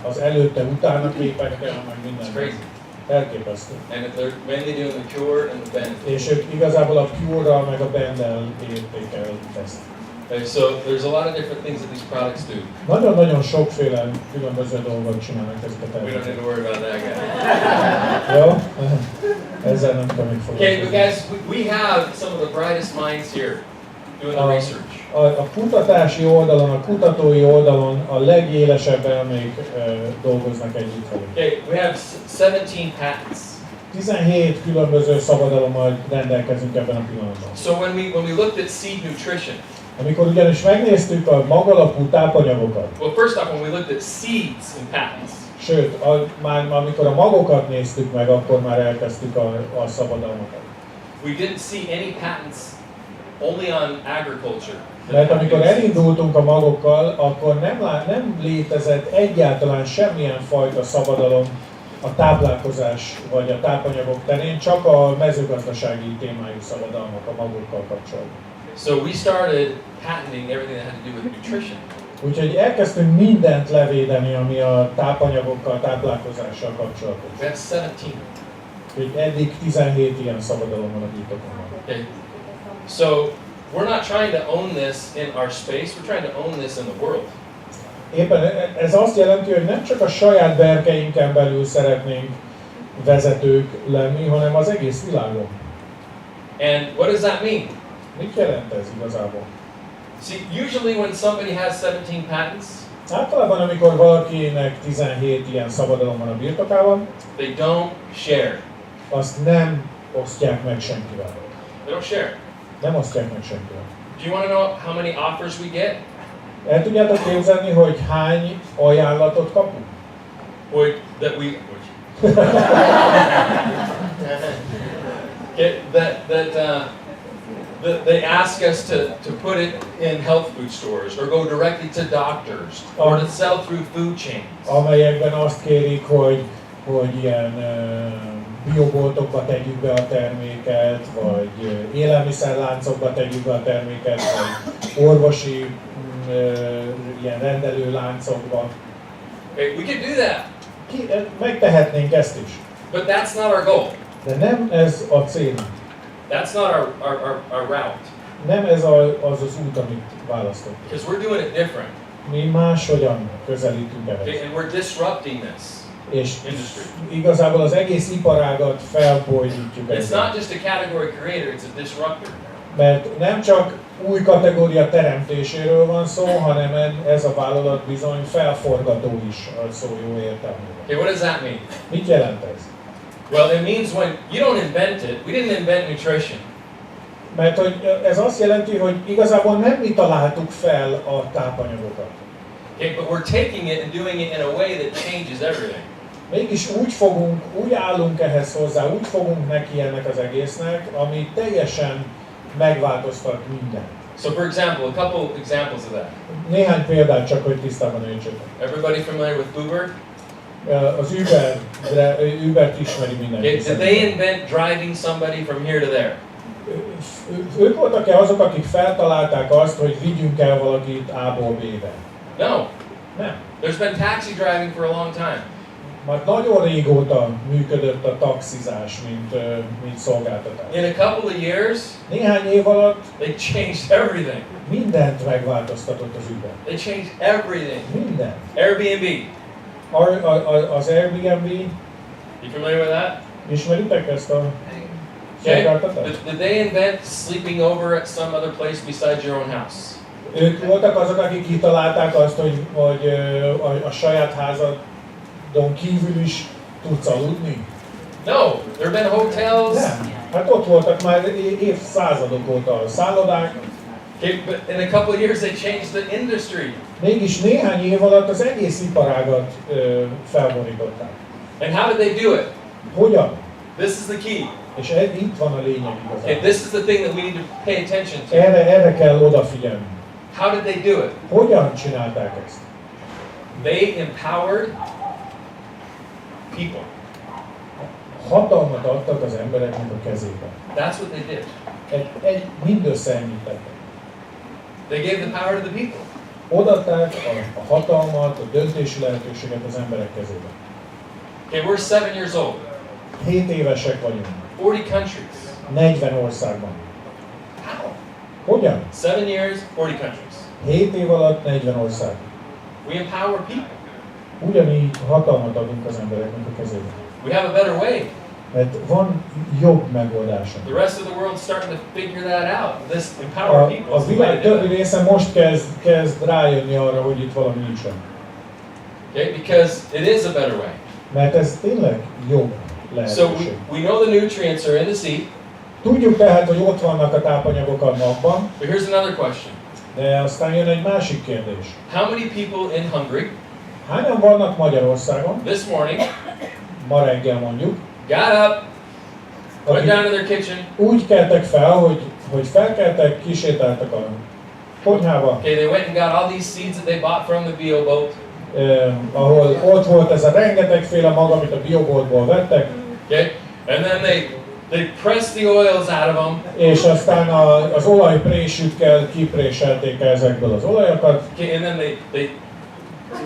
Az előtte-utána képekkel, meg minden. It's crazy. Elképesztő. And they're mainly doing the Pure and the Bend. És ők igazából a Pure-ral meg a Bend-el érték el ezt. Okay, so there's a lot of different things that these products do. Nagyon-nagyon sokféle különböző dolgot csinálnak ezek a We don't termékek. need to worry about that guy. Jó? Ezzel nem tudom, mit Okay, but foglalkozni. guys, we have some of the brightest minds here doing the research. A kutatási oldalon, a kutatói oldalon a legélesebb elmék dolgoznak együtt velünk. Okay, we have 17 patents. 17 különböző szabadalommal rendelkezünk ebben a pillanatban. So when we looked at seed nutrition, Amikor ugyanis megnéztük a magalapú tápanyagokat, well, first off, when we looked at seeds and patents, sőt, már amikor a magokat néztük meg, akkor már elkezdtük a szabadalmakat. we didn't see any patents only on agriculture. Mert amikor elindultunk a magokkal, akkor nem létezett egyáltalán semmilyen fajta szabadalom a táplálkozás vagy a tápanyagok terén, csak a mezőgazdasági témájú szabadalmak a magokkal kapcsolatban. So we started patenting everything that had to do with nutrition. Úgyhogy elkezdtünk mindent levédeni, ami a tápanyagokkal, táplálkozással kapcsolatos. We have 17. Úgyhogy eddig 17 ilyen szabadalom van a birtokunkban. Okay. So we're not trying to own this in our space, we're trying to own this in the world. Éppen ez azt jelenti, hogy nem csak a saját berkeinken belül szeretnénk vezetők lenni, hanem az egész világon. And what does that mean? Mit jelent ez igazából? See, usually when somebody has 17 patents, Általában, amikor valakinek 17 ilyen szabadalom van a birtokában, they don't share. azt nem osztják meg senkivel. They don't share. Nem osztják meg senkire. Do you want to know how many offers we get? El tudjátok képzelni, hogy hány ajánlatot kapunk? Or that we that they ask us to put it in health food stores, or go directly to doctors, or to sell through food chains. Amelyekben azt kérik, hogy ilyen bioboltokba tegyük be a terméket, vagy élelmiszerláncokba tegyük be a terméket, vagy orvosi ilyen rendelőláncokba. We could do that. Megtehetnénk ezt is. But that's not our goal. De nem ez a cél. That's not our route. Nem ez az út, amit választottunk. Because we're doing it different. Mi máshogyan közelítünk ehhez. Okay, and we're disrupting this És industry. igazából az egész iparágat felbojdítjuk It's ezzel. not just a category creator, it's a disruptor. Mert nem csak új kategória teremtéséről van szó, hanem ez a vállalat bizony felforgató is a szó jó értelmében. Okay, what does that mean? Mit jelent ez? Well, it means when you don't invent it, we didn't invent nutrition. Mert hogy ez azt jelenti, hogy igazából nem mi találtuk fel a tápanyagokat. Okay, but we're taking it and doing it in a way that changes everything. Mégis úgy állunk ehhez hozzá, úgy fogunk neki ennek az egésznek, ami teljesen megváltoztat mindent. So for example, a couple examples of that. Néhány példát csak, hogy tisztában értsétek. Everybody familiar with Uber? Az Ubert ismeri mindenki. Okay, did they invent driving somebody from here to there? Ők voltak-e azok, akik feltalálták azt, hogy vigyünk el valakit A-ból B-be? No. Nem. There's been taxi driving for a long time. Már nagyon régóta működött a taxizás, mint szolgáltatás. In a couple of years, Néhány év alatt they changed everything. mindent megváltoztatott az Uber. They changed everything. Mindent. Airbnb. Az Airbnb, You familiar with that? ismeritek ezt a Okay. szolgáltatást? Did they invent sleeping over at some other place besides your own house? Ők voltak azok, akik kitalálták azt, hogy a saját házadon kívül is tudsz aludni? No. There have been hotels. Nem. Hát ott voltak már évszázadok óta a szállodák. Okay, but in a couple of years they changed the industry. Mégis néhány év alatt az egész iparágat felborították. And how did they do it? Hogyan? This is the key. És itt van a lényeg Okay, igazán. this is the thing that we need to pay attention to. Erre kell odafigyelni. How did they do it? Hogyan csinálták ezt? They empowered people. Hatalmat adtak az embereknek a kezébe. That's what they did. Mindössze ennyit tettek. They gave the power to the people. Odaadták a hatalmat, a döntési lehetőséget az emberek kezébe. Okay, we're 7 years old. 7 évesek vagyunk. 40 countries. 40 országban. How? Hogyan? 7 years, 40 countries. 7 év alatt 40 ország. We empower people. Ugyanígy hatalmat adunk az embereknek a kezébe. We have a better way. Mert van jobb megoldásunk. The rest of the world's starting to figure that out. This empower people. A is the way világ to do többi it. része most kezd rájönni arra, hogy itt valami nincsen. Okay, because it is a better way. Mert ez tényleg jobb So lehetőség. we know the nutrients are in the seed. Tudjuk tehát, hogy ott vannak a tápanyagok a magban, But here's another question. de aztán jön egy másik kérdés. How many people in Hungary Hányan vannak Magyarországon, this morning ma reggel mondjuk, got up, went akik down to their kitchen? úgy keltek fel, hogy felkeltek, kisétáltak a konyhába, Okay, they went and got all these seeds that they bought from the bio boat. ahol ott volt ez a rengetegféle mag, amit a bioboltból vettek, Okay, and then they pressed the oils out of them. és aztán az olajprésükkel kipréselték ezekből az olajokat, Okay, and then they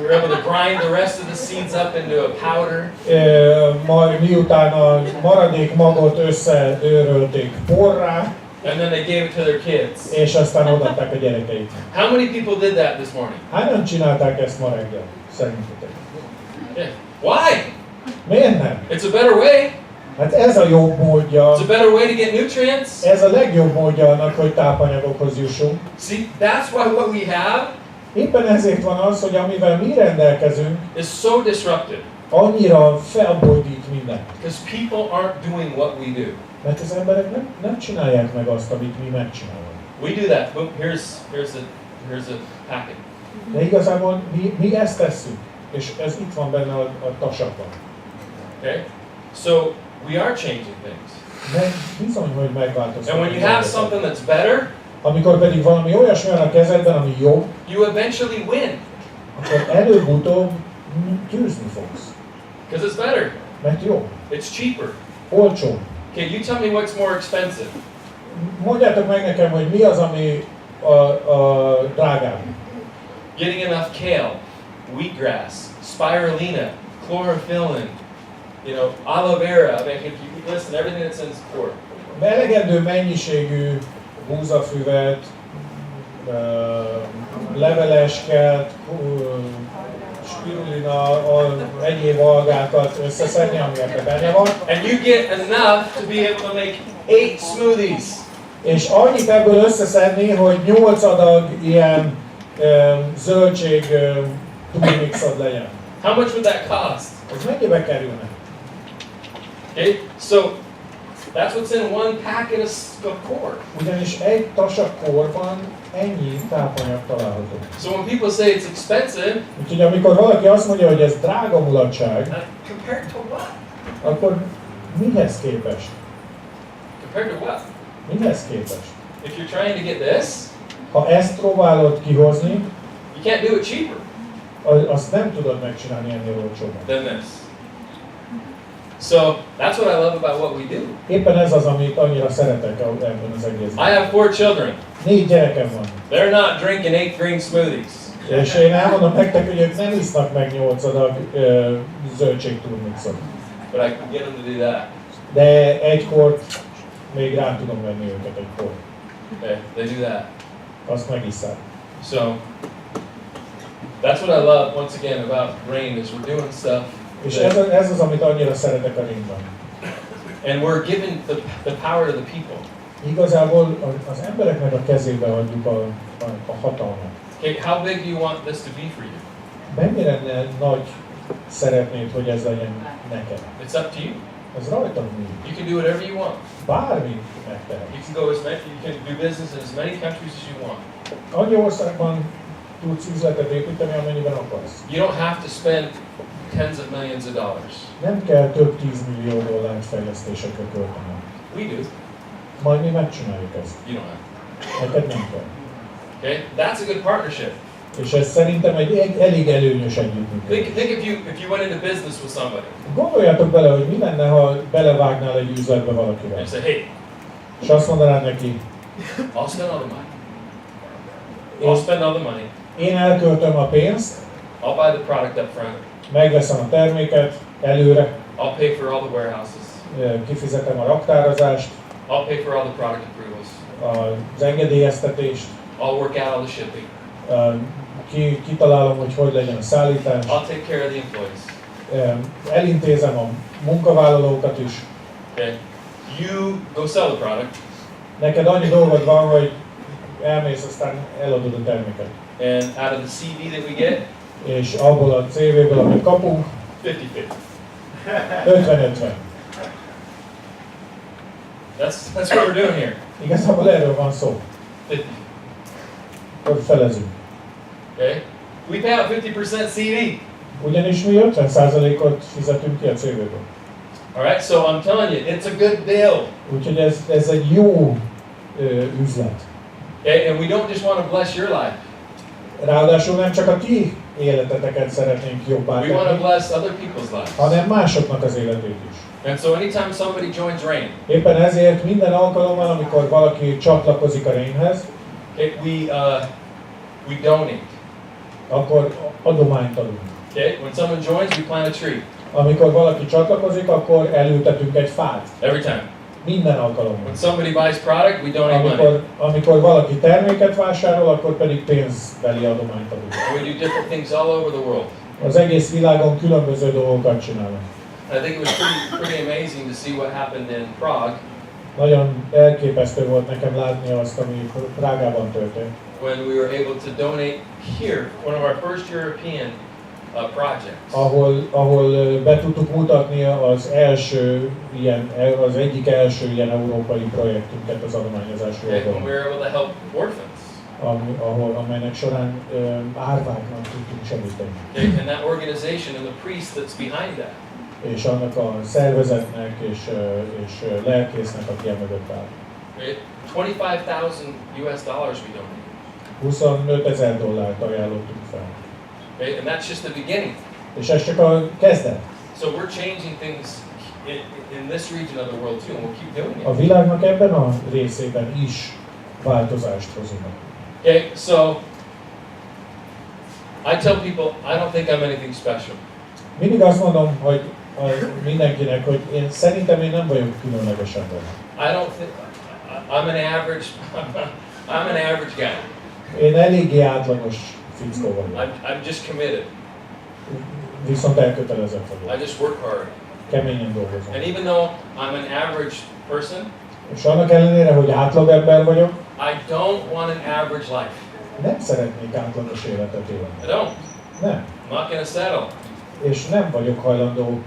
were able to grind the rest of the seeds up into a powder. majd miután a maradék magot összeőrölték porrá, And then they gave it to their kids. és aztán odaadták a gyerekeiknek. How many people did that this morning? Hányan csinálták ezt ma reggel, szerintetek? Yeah. Why? Miért nem? It's a better way. Hát ez a jobb módja, It's a better way to get nutrients. ez a legjobb módja annak, hogy tápanyagokhoz jussunk. See, that's why what we have Éppen ezért van az, hogy amivel mi rendelkezünk, is so disruptive. annyira felbojdít mindent. Because people aren't doing what we do. Mert az emberek nem csinálják meg azt, amit mi megcsinálunk. We do that. Boom, here's a packet. De igazából mi ezt tesszük, és ez itt van benne a tasakban. Okay? So we are changing things. Meg bizony, hogy megváltoztatjuk. And when you have something that's better, amikor pedig valami olyasmi van a kezedben, ami jobb, you eventually win. akkor előbb-utóbb győzni fogsz. Because it's better. Mert jó. It's cheaper. Olcsó. Okay, you tell me what's more expensive. Mondjátok meg nekem, hogy mi az, ami a drágább. Getting enough kale, wheatgrass, spirulina, chlorophyllin, aloe vera. I mean, if you listen, everything that's in sport. Elegendő mennyiségű búzafüvet, levelesket, spirulina, egyéb algákat összeszedni, amilyekben benne van. And you get enough to be able to make 8 smoothies. És annyit ebből összeszedni, hogy 8 adag ilyen zöldség túlmixod legyen. How much would that cost? Ez mennyibe kerülne? Okay, so that's what's in one packet of core. Ugyanis egy tasak korban ennyi tápanyag található. So when people say it's expensive, Úgyhogy amikor valaki azt mondja, hogy ez drága mulatság, compared to what? akkor mihez képest? Compared to what? Mihez képest? If you're trying to get this, Ha ezt próbálod kihozni, you can't do it cheaper azt nem tudod megcsinálni ennél olcsóbban. than this. So that's what I love about what we do. Éppen ez az, amit annyira szeretek ebben az egészben. I have 4 children. 4 gyerekem van. They're not drinking 8 green smoothies. És én elmondom nektek, hogy ők nem isznak meg 8 adag zöldségturmixot. But I can get them to do that. De egykor még rá tudom venni őket egykor. Okay, they do that. Azt megisszák. So that's what I love once again about Rain is we're doing stuff. És ez az, amit annyira szeretek a Ringben. And we're giving the power to the people. Igazából az embereknek a kezébe adjuk a hatalmat. Okay, how big do you want this to be for you? Mennyire nagy szeretnéd, hogy ez legyen neked? It's up to you. Ez rajtad múlik. You can do whatever you want. Bármit megtehetsz. You can go you can do business in as many countries as you want. Annyi országban tudsz üzletet építeni, amennyiben akarsz. You don't have to spend tens of millions of dollars. Nem kell több 10 millió dollárt fejlesztésekre költeni. We do. Majd mi megcsináljuk ezt. You don't have. Neked nem kell. Okay, that's a good partnership. És ez szerintem egy elég előnyös együttműködés. Think if you went into business with somebody Gondoljátok bele, hogy mi lenne, ha belevágnál egy üzletbe valakivel. and you say, hey, És azt mondanád neki, I'll spend all the money. I'll spend all the money. én elköltöm a pénzt, I'll buy the product up front. megveszem a terméket előre, I'll pay for all the warehouses. kifizetem a raktározást, I'll pay for all the product approvals. az engedélyeztetést, I'll work out all the shipping. Kitalálom, hogy legyen a szállítás, I'll take care of the employees. Elintézem a munkavállalókat is. Okay? You go sell the product, Neked annyi dolgod van, hogy elmész, aztán eladod a terméket. and out of the CV that we get, És abból a CV-ből, amit kapunk, 50-50. 50-50. That's what we're doing here. Igazából erről van szó. 50. Hogy felezünk. Okay? We pay out 50% CV. Ugyanis mi 50%-ot fizetünk ki a CV-ből. All right. So I'm telling you, it's a good deal. Úgyhogy ez egy jó üzlet. Okay? And we don't just want to bless your life. Ráadásul nem csak a ti életeteket szeretnénk jobbá We want to tenni, bless other people's lives. hanem másoknak az életét is. And so anytime somebody joins Rain, Éppen ezért minden alkalommal, amikor valaki csatlakozik a Rainhez, okay, we donate. akkor adományt adunk. Okay? When someone joins, we plant a tree. Amikor valaki csatlakozik, akkor elültetünk egy fát. Every time. Minden alkalommal. When somebody buys product, we donate money. Amikor valaki terméket vásárol, akkor pedig pénzbeli adományt adunk. We do different things all over the world. Az egész világon különböző dolgokat csinálunk. And I think it was pretty amazing to see what happened in Prague Nagyon elképesztő volt nekem látni azt, ami Prágában történt. when we were able to donate here, one of our first European projects. ahol be tudtuk mutatni az egyik első ilyen európai projektünket az adományozásról. When we were able to help orphans. Amelynek során árváknak tudtunk segíteni. And that organization and the priest that's behind that. És annak a szervezetnek és lelkésznek, aki emögött áll. $25,000 we donated. $25,000 ajánlottunk fel. And that's just the beginning. És ez csak a kezdet. So we're changing things in this region of the world too, and we'll keep doing it. A világnak ebben a részében is változást hozunk. Okay, so I tell people I don't think I'm anything special. Mindig azt mondom, hogy mindenkinek, hogy szerintem én nem vagyok különleges ember. I don't think I'm an average guy. Én eléggé átlagos fickó vagyok. I'm just committed. Viszont elkötelezett vagyok. I just work hard. Keményen dolgozom. And even though I'm an average person, és annak ellenére, hogy átlag ember vagyok, I don't want an average life. nem szeretnék átlagos életet élni. I don't. Nem. I'm not going to settle. És nem vagyok hajlandó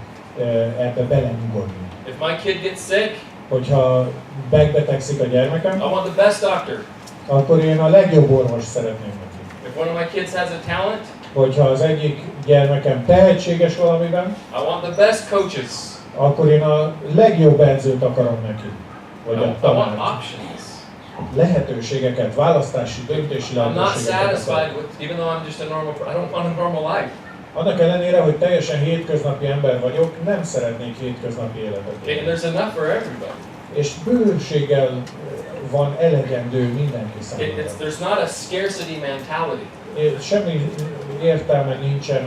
ebbe belenyugodni. If my kid gets sick, hogyha megbetegszik a gyermekem, I want the best doctor. akkor én a legjobb orvos szeretném neki. If one of my kids has a talent, hogyha az egyik gyermekem tehetséges valamiben, I want the best coaches. akkor én a legjobb edzőt akarom neki. Vagy a I want tanárt. options. Lehetőségeket, választási, döntési I'm not lehetőségeket. satisfied with, even though I'm just a normal, I don't want a normal life. Annak ellenére, hogy teljesen hétköznapi ember vagyok, nem szeretnék hétköznapi életet Okay, and élni. there's enough for everybody. És bőséggel van elegendő mindenki számára. There's not a scarcity mentality. Semmi értelme nincsen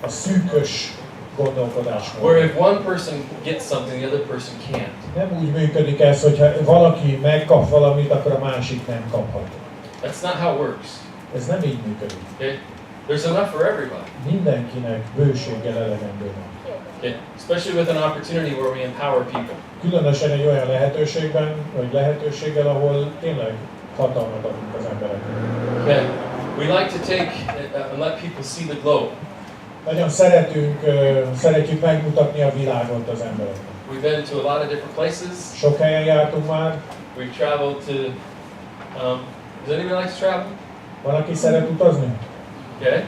a szűkös gondolkodásmód. Where if one person gets something, the other person can't. Nem úgy működik ez, hogyha valaki megkap valamit, akkor a másik nem kaphat. That's not how it works. Ez nem így működik. Okay? There's enough for everybody. Mindenkinek bőséggel elegendő van. Okay? Especially with an opportunity where we empower people. Különösen egy olyan lehetőséggel, ahol tényleg hatalmat adunk az embereknek. Okay? We like to take and let people see the globe. Nagyon szeretjük megmutatni a világot az embereknek. We've been to a lot of different places. Sok helyen jártunk már. We've traveled to. Does anybody like to travel? Van, aki szeret utazni? Okay.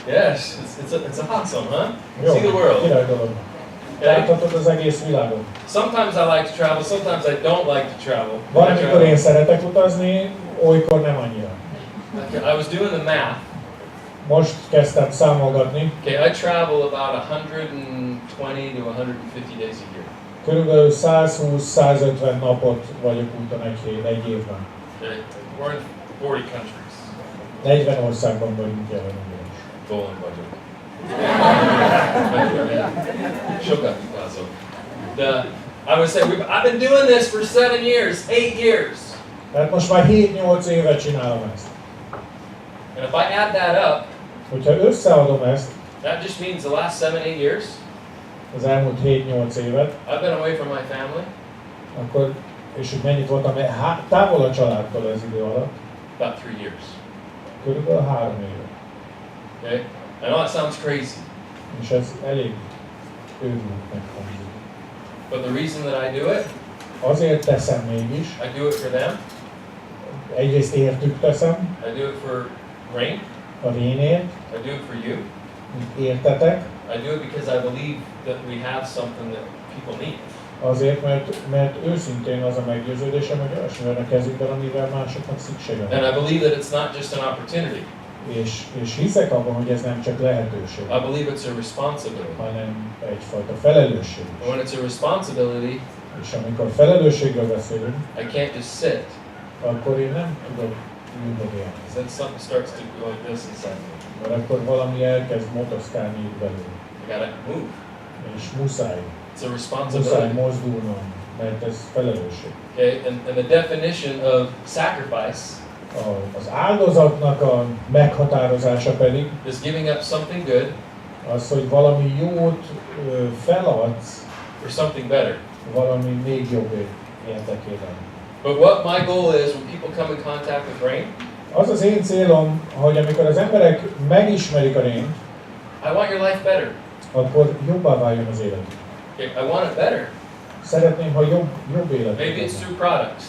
Yes, it's awesome, huh? Jó, See the world. király dolog. Okay. Láthatod az egész világot. Sometimes I like to travel. Sometimes I don't like to travel. Van, I amikor travel. én szeretek utazni, olykor nem annyira. I was doing the math. Most kezdtem számolgatni. Okay, I travel about 120 to 150 days a year. Körülbelül 120-150 napot vagyok úton egy évben. Okay, we're in 40 countries. 40 országban vagyunk jelenleg. Bowling budget. Sokat vitázok. I would say I've been doing this for 7 years, 8 years. Tehát most már 7-8 éve csinálom ezt. And if I add that up, Hogyha összeadom ezt, that just means the last 7-8 years, az elmúlt 7-8 évet, I've been away from my family akkor, és hogy mennyit voltam távol a családtól ez idő alatt, about 3 years. körülbelül 3 éve. Okay? I know it sounds crazy, És ez elég őrültnek hangzik. but the reason that I do it, Azért teszem mégis, I do it for them. egyrészt értük teszem, I do it for Rain. a Rénért, I do it for you. értetek, I do it because I believe that we have something that people need. azért, mert őszintén az a meggyőződésem, hogy olyasmi van a kezükben, amivel másoknak szüksége And van. I believe that it's not just an opportunity. És hiszek abban, hogy ez nem csak lehetőség, I believe it's a responsibility. hanem egyfajta felelősség And is. when it's a responsibility, És amikor felelősségről beszélünk, I can't just sit. akkor én nem tudok üldögélni. Because then something starts to go like this inside me. Mert akkor valami elkezd motoszkálni itt belül. I gotta move. És muszáj It's a muszáj responsibility. mozdulnom, mert ez felelősség. Okay, and the definition of sacrifice Az áldozatnak a meghatározása pedig is giving up something good az, hogy valami jót feladsz, for something better. valami még jobb érdekében. But what my goal is when people come in contact with Rain, Az az én célom, hogy amikor az emberek megismerik a Rént, I want your life better. akkor jobbá váljon az életük. Okay, I want it better. Szeretném, ha jobb életük Maybe it's legyen. through products.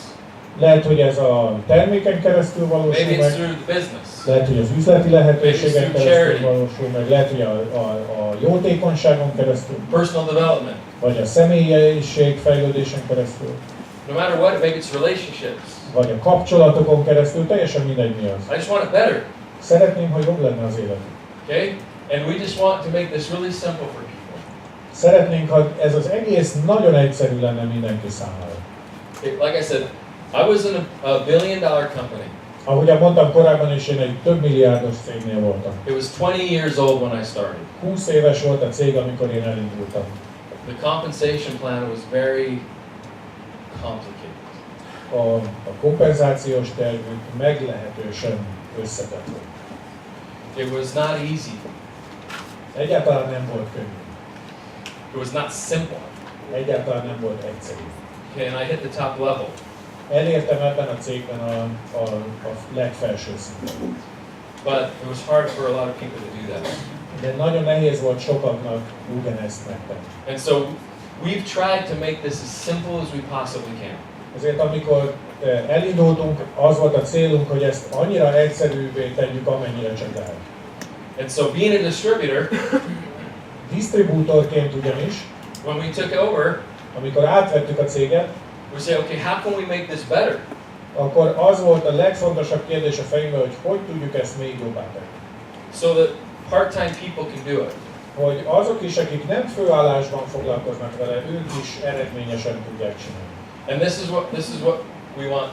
Lehet, hogy ez a terméken keresztül valósul Maybe it's meg, through the business. lehet, hogy az üzleti lehetőségen Maybe it's through keresztül charity. valósul meg, lehet, hogy a jótékonyságon keresztül, Personal development. vagy a személyiség fejlődésen keresztül, No matter what, maybe it's relationships. vagy a kapcsolatokon keresztül, teljesen mindegy mi az. I just want it better. Szeretném, ha jobb lenne az életük. Okay? And we just want to make this really simple for people. Szeretnénk, ha ez az egész nagyon egyszerű lenne mindenki számára. Okay, like I said, I was in a $1 billion company. Ahogyan mondtam korábban is, én egy több milliárdos cégnél voltam. It was 20 years old when I started. 20 éves volt a cég, amikor én elindultam. The compensation plan was very complicated. A kompenzációs tervük meglehetősen összetett volt. It was not easy. Egyáltalán nem volt könnyű. It was not simple. Egyáltalán nem volt egyszerű. Okay, and I hit the top level. Elértem ebben a cégben a legfelső szintet. But it was hard for a lot of people to do that. De nagyon nehéz volt sokaknak ugyanezt megtenni. And so we've tried to make this as simple as we possibly can. Ezért amikor elindultunk, az volt a célunk, hogy ezt annyira egyszerűvé tegyük, amennyire csak lehet. And so being a distributor, Disztribútorként ugyanis, when we took over, amikor átvettük a céget, we say, okay, how can we make this better? akkor az volt a legfontosabb kérdés a fejünkben, hogy tudjuk ezt még jobbá tenni. So that part-time people can do it. Hogy azok is, akik nem főállásban foglalkoznak vele, ők is eredményesen tudják csinálni. And this is what we want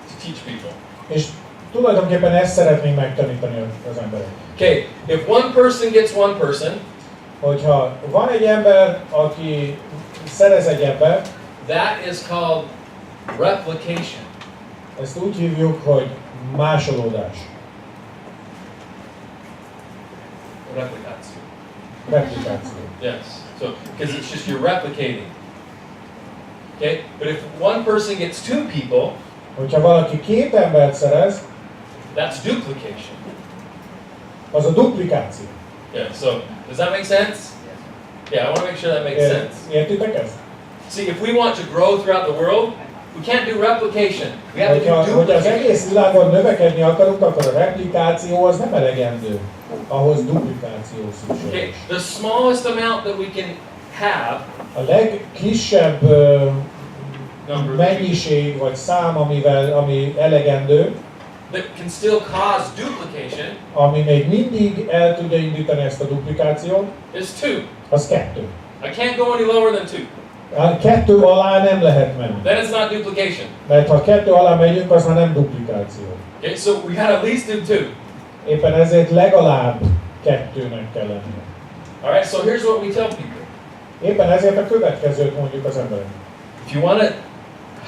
to teach people. És tulajdonképpen ezt szeretnénk megtanítani az emberek. Okay, if one person gets one person, Hogyha van egy ember, aki szerez egy embert, that is called replication. ezt úgy hívjuk, hogy másolódás, Replikáció. replikáció. Yes. So, because it's just you're replicating. Okay? But if one person gets two people, Hogyha valaki két embert szerez, that's duplication. az a duplikáció. Yeah, so does that make sense? Yeah, I want to make sure that makes sense. Értitek ezt? See, if we want to grow throughout the world, we can't do replication. We have to do Hogyha az duplication. egész világon növekedni akarunk, akkor a replikáció az nem elegendő. Ahhoz duplikáció Okay, szükséges. the smallest amount that we can have, A legkisebb number mennyiség vagy szám, ami elegendő, that can still cause duplication, ami még mindig el tudja indítani ezt a duplikációt, is 2. az 2. I can't go any lower than 2. A 2 alá nem lehet menni. Then it's not duplication. Mert ha 2 alá megyünk, az már nem duplikáció. Okay, so we gotta at least do 2. Éppen ezért legalább 2-nek kell lennie. All right, so here's what we tell people. Éppen ezért a következőt mondjuk az embereknek. If you want to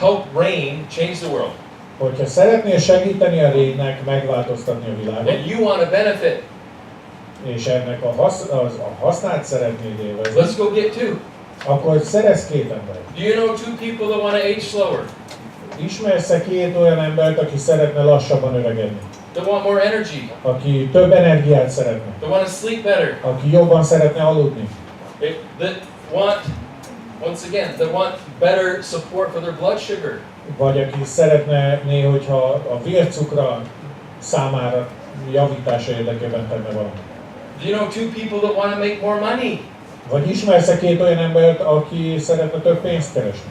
help rain change the world, Hogyha szeretnél segíteni a rénynek megváltoztatni a világot, and you want to benefit, és ennek a hasznát szeretnéd élvezni, let's go get 2. akkor szerez 2 embert. Do you know 2 people that want to age slower, Ismersz-e 2 olyan embert, aki szeretne lassabban öregedni? that want more energy, Aki több energiát szeretne? that want to sleep better, Aki jobban szeretne aludni? that want, once again, that want better support for their blood sugar, Vagy aki szeretné, hogyha a vércukra számára javítása érdekében tenne valamit? Do you know 2 people that want to make more money? Vagy ismersz-e 2 olyan embert, aki szeretne több pénzt keresni?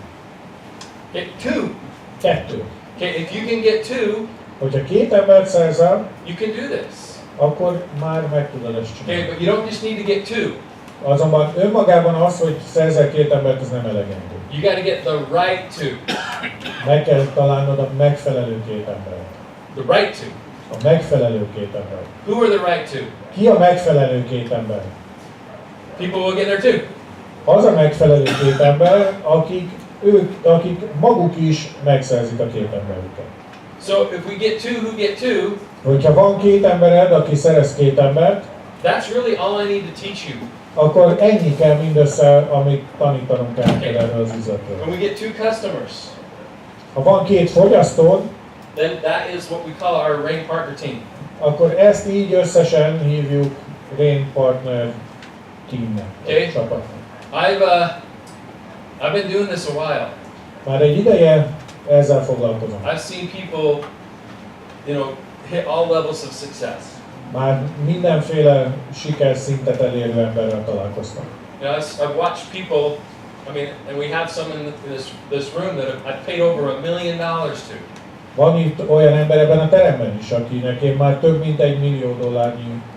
Okay, 2. 2. Okay, if you can get 2, Hogyha 2 embert szerzel, you can do this. akkor már meg tudod ezt Okay, csinálni. but you don't just need to get 2. Azonban önmagában az, hogy szerzel 2 embert, ez nem elegendő. You got to get the right 2. Meg kell találnod a megfelelő 2 embert. The right 2. A megfelelő 2 embert. Who are the right 2? Ki a megfelelő 2 ember? People will get there too. Az a megfelelő 2 ember, akik maguk is megszerzik a 2 emberüket. So if we get 2 who get 2, Hogyha van 2 embered, aki szerez 2 embert, that's really all I need to teach you. akkor ennyi kell mindössze, amit tanítanunk kell neked erről az üzletről. When we get 2 customers, Ha van 2 fogyasztód, then that is what we call our Rain Partner Team. akkor ezt így összesen hívjuk Rain Partner teamnek, Okay. csapatnak. I've been doing this a while. Már egy ideje ezzel foglalkozom. I've seen people, hit all levels of success. Már mindenféle sikerszintet elérő emberrel találkoztam. I've watched people, and we have some in this room that I've paid over $1 million to. Van itt olyan ember ebben a teremben is, akinek én már több mint $1 millió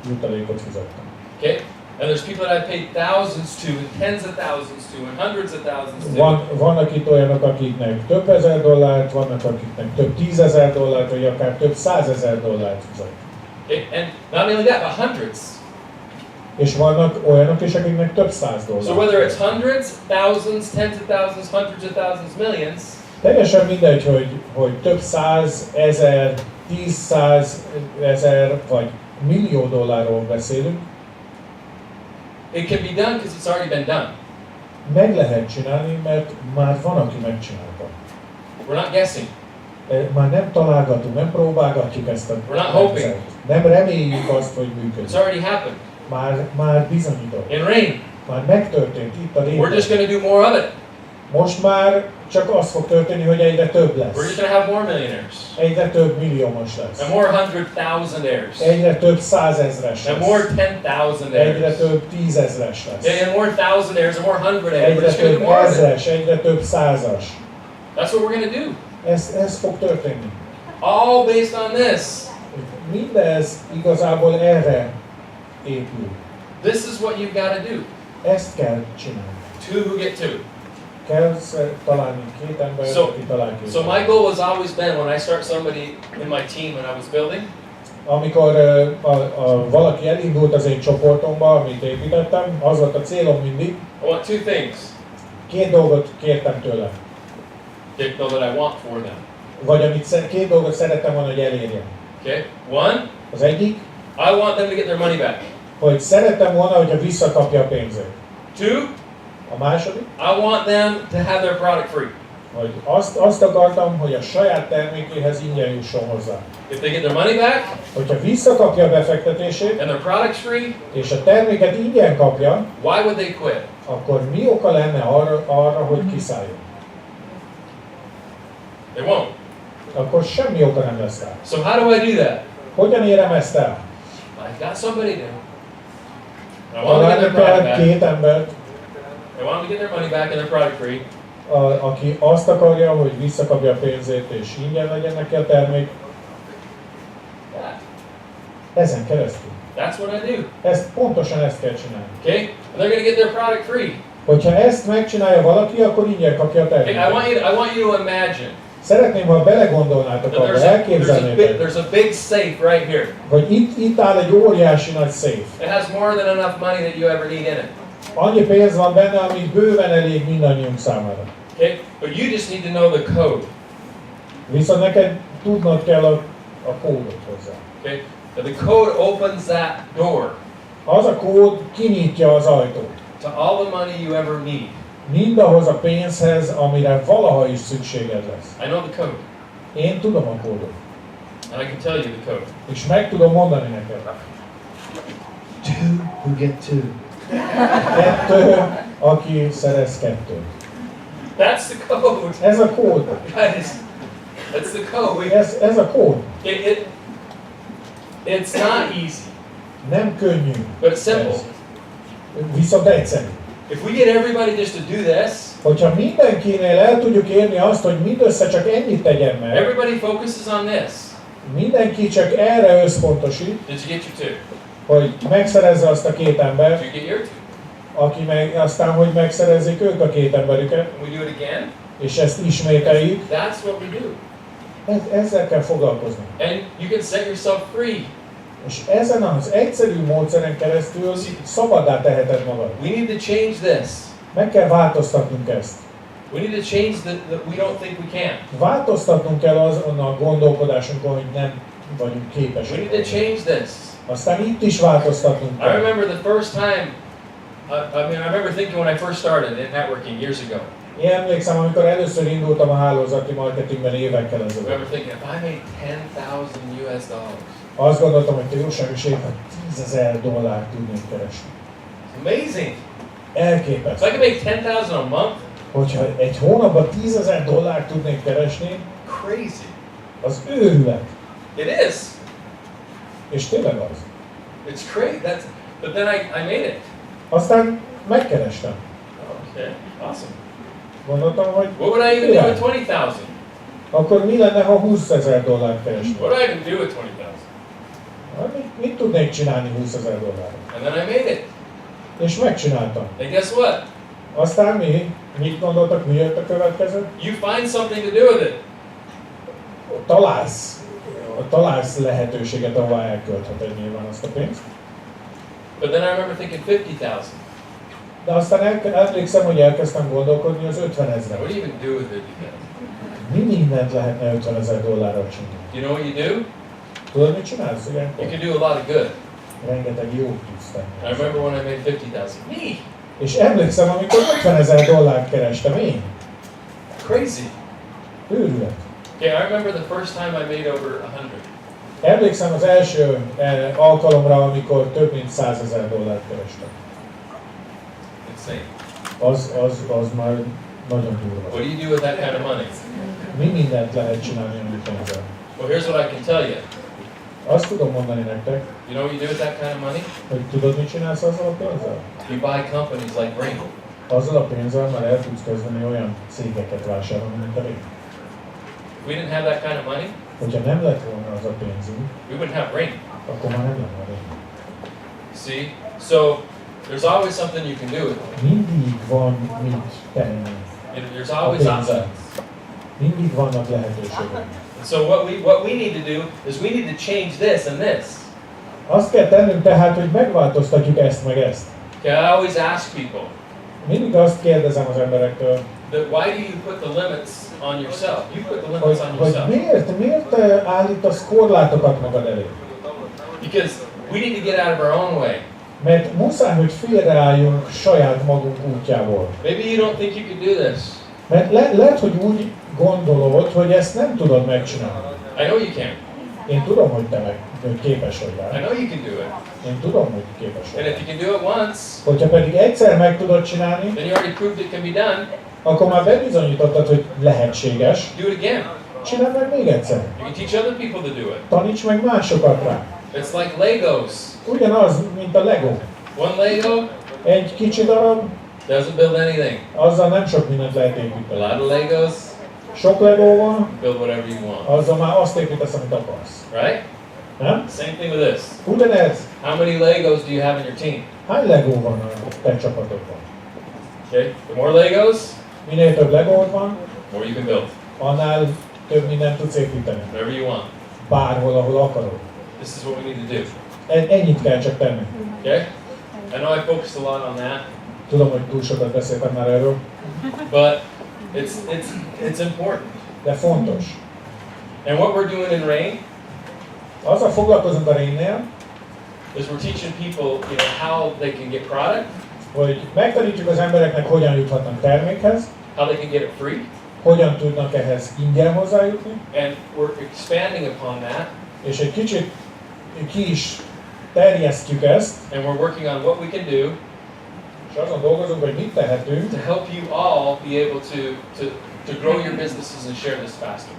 jutalékot fizettem. Okay? And there's people that I've paid thousands to, and tens of thousands to, and hundreds of thousands to. Vannak itt olyanok, akiknek több ezer dollárt, vannak akiknek több $10,000, vagy akár több $100,000 fizettem. Okay? And not only that, but hundreds. És vannak olyanok is, akiknek több $100. So whether it's hundreds, thousands, tens of thousands, hundreds of thousands, millions, teljesen mindegy, hogy több $100,000, 10,000 vagy millió dollárról beszélünk, it can be done because it's already been done. meg lehet csinálni, mert már van, aki megcsinálta. We're not guessing. Már nem találgatunk, nem próbálgatjuk ezt a We're not hoping. rendszert. Nem reméljük azt, hogy működik. It's already happened. Már bizonyított. In rain. Már megtörtént itt a We're just régen. going to do more of it. Most már csak az fog történni, hogy egyre több We're just lesz. going to have more millionaires. Egyre több milliómos And lesz. more 100,000-aires. Egyre több 100,000-es And more lesz. 10,000-aires. Egyre több 10,000-es lesz. And more 1,000-aires and more 100-aires. We're Egyre just going to több do more of it. ezres, egyre több 100-as. That's what we're going to do. Ez fog történni. All based on this. Mindez igazából erre épül. This is what you've got to do. Ezt kell csinálni. Two who get two. Kell találni két embert, aki talál két So my goal has always been when I start somebody in my team when I was building, amikor valaki elindult az én csoportomba, amit építettem, az volt a célom mindig, I want two things. két dolgot kértem tőle. That I want for them. Vagy két dolgot szerettem volna, hogy elérjem. Okay? One, Az egyik, I want them to get their money back. hogy szerettem volna, hogyha visszakapja a pénzét. Two, A második, I want them to have their product free. hogy azt akartam, hogy a saját termékéhez ingyen jusson hozzá. If they get their money back Hogyha visszakapja a befektetését, and their product's free, és a terméket ingyen kapja, why would they quit? akkor mi oka lenne arra hogy kiszálljon? They won't. Akkor semmi oka nem lesz rá. So how do I do that? Hogyan érem ezt el? I've got somebody there. I want them to get their Találni product kell back. két embert, I want them to get their money back and their product free. aki azt akarja, hogy visszakapja a pénzét és ingyen legyen neki a termék. Yeah. Ezen keresztül. That's what I do. Pontosan ezt kell csinálni. Okay? And they're going to get their product free. Hogyha ezt megcsinálja valaki, akkor ingyen kapja a Okay, terméket. I want you to imagine Szeretném, ha belegondolnátok that abba, elképzelnétek, there's a big safe right here. hogy itt áll egy óriási nagy széf. It has more than enough money that you ever need in it. Annyi pénz van benne, ami bőven elég mindannyiunk számára. Okay? But you just need to know the code. Viszont neked tudnod kell a kódot hozzá. Okay? And the code opens that door Az a kód kinyitja az ajtót. to all the money you ever need. Mindahhoz a pénzhez, amire valaha is szükséged lesz. I know the code. Én tudom a kódot. And I can tell you the code. És meg tudom mondani neked. Two who get two. Kettő, aki szerez kettőt. That's the code. Ez a kód. Guys, that's the code. Ez a kód. It's not easy, Nem könnyű. but it's simple. Ez. Viszont egyszerű. If we get everybody just to do this, Hogyha mindenkinél el tudjuk érni azt, hogy mindössze csak ennyit tegyen meg, everybody focuses on this. mindenki csak erre összpontosít, Did you get your two? hogy megszerezze azt a két embert, Did you get your two? aki meg aztán, hogy megszerezzék ők a két emberüket, And we do it again. és ezt ismételjük. That's what we do. Ezzel kell foglalkozni. And you can set yourself free. És ezen az egyszerű módszeren keresztül szabaddá teheted magad. We need to change this. Meg kell változtatnunk ezt. We need to change that we don't think we can. Változtatnunk kell azon a gondolkodásunkon, hogy nem vagyunk We need to képesek. change this. Aztán itt is változtatnunk I kell. remember the first time, I remember thinking when I first started in networking years ago. Én emlékszem, amikor először indultam a hálózati marketingben évekkel I ezelőtt. remember thinking, if I made 10,000 US dollars, Azt gondoltam, hogy te jóságos éppen $10,000 tudnék keresni. amazing. If Elképesztő. I could make 10,000 a month, Hogyha egy hónapban $10,000 tudnék keresni, crazy. az őrület. It is. És tényleg az. It's crazy. But then I made it. Aztán megkerestem. Okay, awesome. Gondoltam, hogy What would I even do with 20,000? akkor mi lenne, ha $20,000 keresnék? What would I even do with 20,000? Mit tudnék csinálni $20,000? And then I made it. És megcsináltam. And guess what? Aztán mit gondoltak, mi jött a következő? You find something to do with it. Találsz lehetőséget, ahová elköltheted nyilván azt a pénzt. But then I remember thinking 50,000. De aztán emlékszem, hogy elkezdtem gondolkodni az 50,000. What do you even do with 50,000? Mi mindent lehetne $50,000-ra csinálni? You know what you do? Tudod, mit csinálsz ilyenkor? You can do a lot of good. Rengeteg jót tudsz I tenni. remember when I made 50,000. Me! És emlékszem, amikor $50,000 kerestem én. Crazy. Őrület. Okay, I remember the first time I made over 100. Emlékszem az első alkalomra, amikor több mint $100,000 kerestem. Insane. Az már nagyon durva. What do you do with that kind of money? Mi mindent lehet csinálni a pénzzel? Well, here's what I can tell you. Azt tudom mondani nektek, You know what you do with that kind of money? hogy tudod, mit csinálsz azzal a pénzzel? You buy companies like Ring. Azzal a pénzzel már el tudsz kezdeni olyan cégeket vásárolni, mint a Ring. If we didn't have that kind of money, Hogyha nem lett volna az a pénzünk, we wouldn't have Ring. akkor már nem lenne Ring. See? So there's always something you can do with it. Mindig van mit tenni There's a always pénzzel. options. Mindig vannak lehetőségek. So what we need to do is we need to change this and this. Azt kell tennünk tehát, hogy megváltoztatjuk ezt meg ezt. Okay, I always ask people, Mindig azt kérdezem az emberektől, that why do you put the limits on yourself? You put the limits on hogy yourself. miért állítasz korlátokat magad elé? Because we need to get out of our own way. Mert muszáj, hogy félreálljunk saját magunk útjából. Maybe you don't think you can do this. Mert lehet, hogy úgy gondolod, hogy ezt nem tudod megcsinálni. I know you can. Én tudom, hogy te hogy képes vagy I rá. know you can do it. Én tudom, hogy képes And vagy. if you can do it once, Hogyha pedig egyszer meg tudod csinálni, then you already proved it can be done. akkor már bebizonyítottad, hogy lehetséges. Do it again. Csináld meg még egyszer. You can teach other people to do it. Taníts meg másokat rá. It's like Legos. Ugyanaz, mint a Lego. One Lego Egy kicsi darab, doesn't build anything. azzal nem sok mindent lehet A építeni. lot of Legos Sok Lego van, build whatever you want. azzal már azt építesz, amit akarsz. Right? Nem? Same thing with this. Ugyanez. How many Legos do you have in your team? Hány Lego van a te csapatodban? Okay? The more Legos, Minél több Legód van, the more you can build. annál több mindent tudsz építeni. Whatever you want. Bárhol, ahol akarod. This is what we need to do. Ennyit kell csak tenni. Okay? I know I focused a lot on that, Tudom, hogy túl sokat beszéltem már erről, but it's important. de fontos. And what we're doing in Rain Azzal foglalkozunk a Rainnél, is we're teaching people, how they can get product, hogy megtanítjuk az embereknek, hogyan juthatnak termékhez, how they can get it free, hogyan tudnak ehhez ingyen hozzájutni, and we're expanding upon that, és egy kicsit ki is terjesztjük ezt, and we're working on what we can do és azon dolgozunk, hogy mit tehetünk, to help you all be able to grow your businesses and share this faster.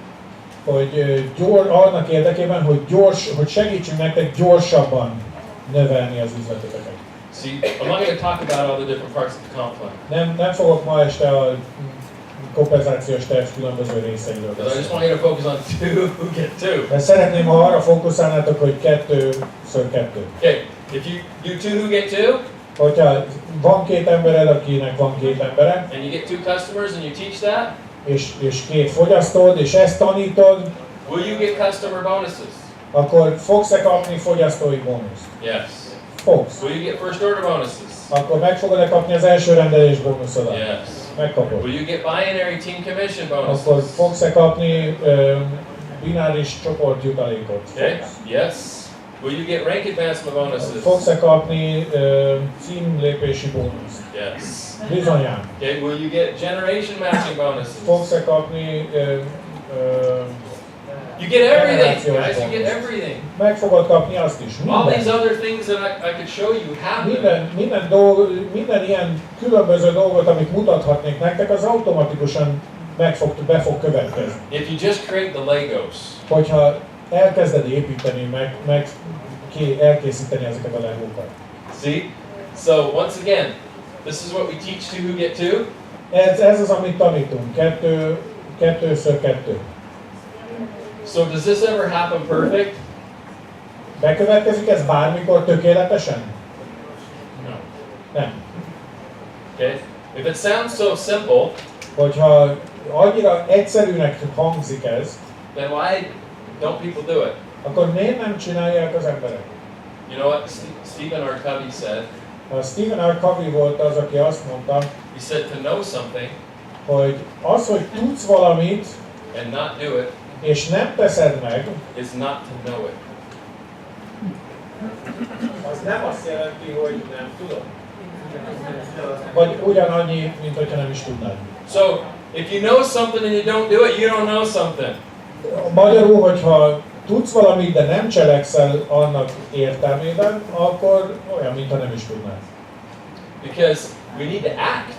hogy annak érdekében, hogy segítsünk nektek gyorsabban növelni az üzleteteket. See, I'm not going to talk about all the different parts of the comp plan, Nem fogok ma este a kompenzációs terv különböző részeiről because I just beszélni. want you to focus on two who get two. De szeretném, ha arra fókuszálnátok, hogy 2x2. Okay, if you do two who get two, Hogyha van két embered, akinek van két embere, and you get two customers and you teach that, és két fogyasztód, és ezt tanítod, will you get customer bonuses? akkor fogsz-e kapni fogyasztói bónuszt? Yes. Fogsz. Will you get first order bonuses? Akkor meg fogod-e kapni az első rendelés bónuszodat? Yes. Megkapod. Will you get binary team commission Akkor bonuses? fogsz-e kapni bináris csoportjutalékot? Okay. Fogsz. Yes. Will you get rank advancement bonuses? Fogsz-e kapni címlépési bónuszt? Yes. Bizonyám. Okay, will you get generation matching bonuses? Fogsz-e kapni You get everything, guys. You get everything. meg fogod kapni azt is. All these other things that I could show you have them. Minden ilyen különböző dolgot, amit mutathatnék nektek, az automatikusan be fog következni. If you just create the Legos. Hogyha elkezded építeni, elkészíteni ezeket a legókat. See? So once again, this is what we teach to who get two. Ez az, amit tanítunk. 2x2. So does this ever happen perfect? Bekövetkezik ez bármikor tökéletesen? No. Nem. Okay? If it sounds so simple, Hogyha annyira egyszerűnek hangzik ez, then why don't people do it? akkor miért nem csinálják az emberek? You know what Stephen R. Covey said? A Stephen R. Covey volt az, aki azt mondta, He said to know something hogy az, hogy tudsz valamit, and not do it és nem teszed meg, is not to know it. az nem azt jelenti, hogy nem tudod. Vagy ugyanannyi, mint hogyha nem is tudnád. So, if you know something and you don't do it, you don't know something. Magyarul, hogyha tudsz valamit, de nem cselekszel annak értelmében, akkor olyan, mintha nem is tudnád. Because we need to act.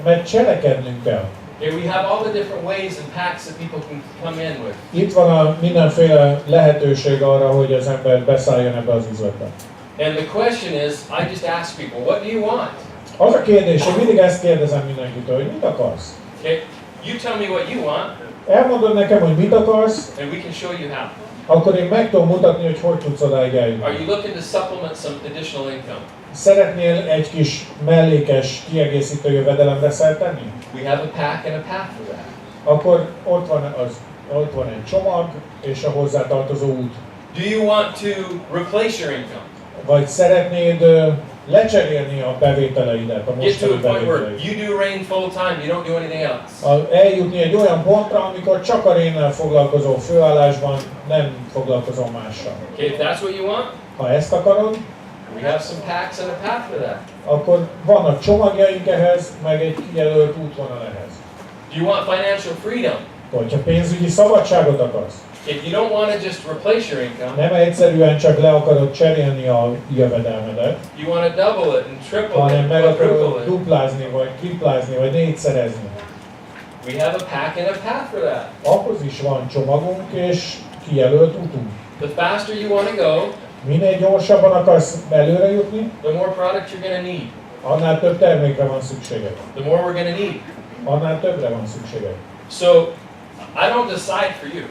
Mert cselekednünk kell. Okay, we have all the different ways and packs that people can come in with. Itt van a mindenféle lehetőség arra, hogy az ember beszálljon ebbe az üzletbe. And the question is, I just ask people, what do you want? Az a kérdés, hogy mindig ezt kérdezem mindenkitől, hogy mit akarsz? Okay, you tell me what you want, Elmondod nekem, hogy mit akarsz, and we can show you how. akkor én meg tudom mutatni, hogy hogy tudsz odáig eljutni. Are you looking to supplement some additional income? Szeretnél egy kis mellékes, kiegészítő jövedelemre szert tenni? We have a pack and a path for that. Akkor ott van egy csomag és a hozzátartozó út. Do you want to replace your income? Vagy szeretnéd lecserélni a bevételeidet, a Get to a mostani point where bevételeidet. you do rain full time, you don't do anything else. Eljutni egy olyan pontra, amikor csak a rénnel foglalkozol főállásban, nem foglalkozol mással. Okay, if that's what you want, Ha ezt akarod, we have some packs and a path for that. akkor vannak csomagjaink ehhez, meg egy kijelölt útvonal ehhez. Do you want financial freedom? Hogyha pénzügyi szabadságot akarsz, If you don't want to just replace your income, nem egyszerűen csak le akarod cserélni a jövedelmedet, you want to double it and triple hanem it, meg akarod quadruple it. duplázni, vagy triplázni, vagy négyszerezni. We have a pack and a path for that. Ahhoz is van csomagunk és kijelölt utunk. The faster you want to go, Minél gyorsabban akarsz előre jutni, the more product you're going to need. annál több termékre van szükséged. The more we're going to need. Annál többre van szükséged. So, I don't decide for you.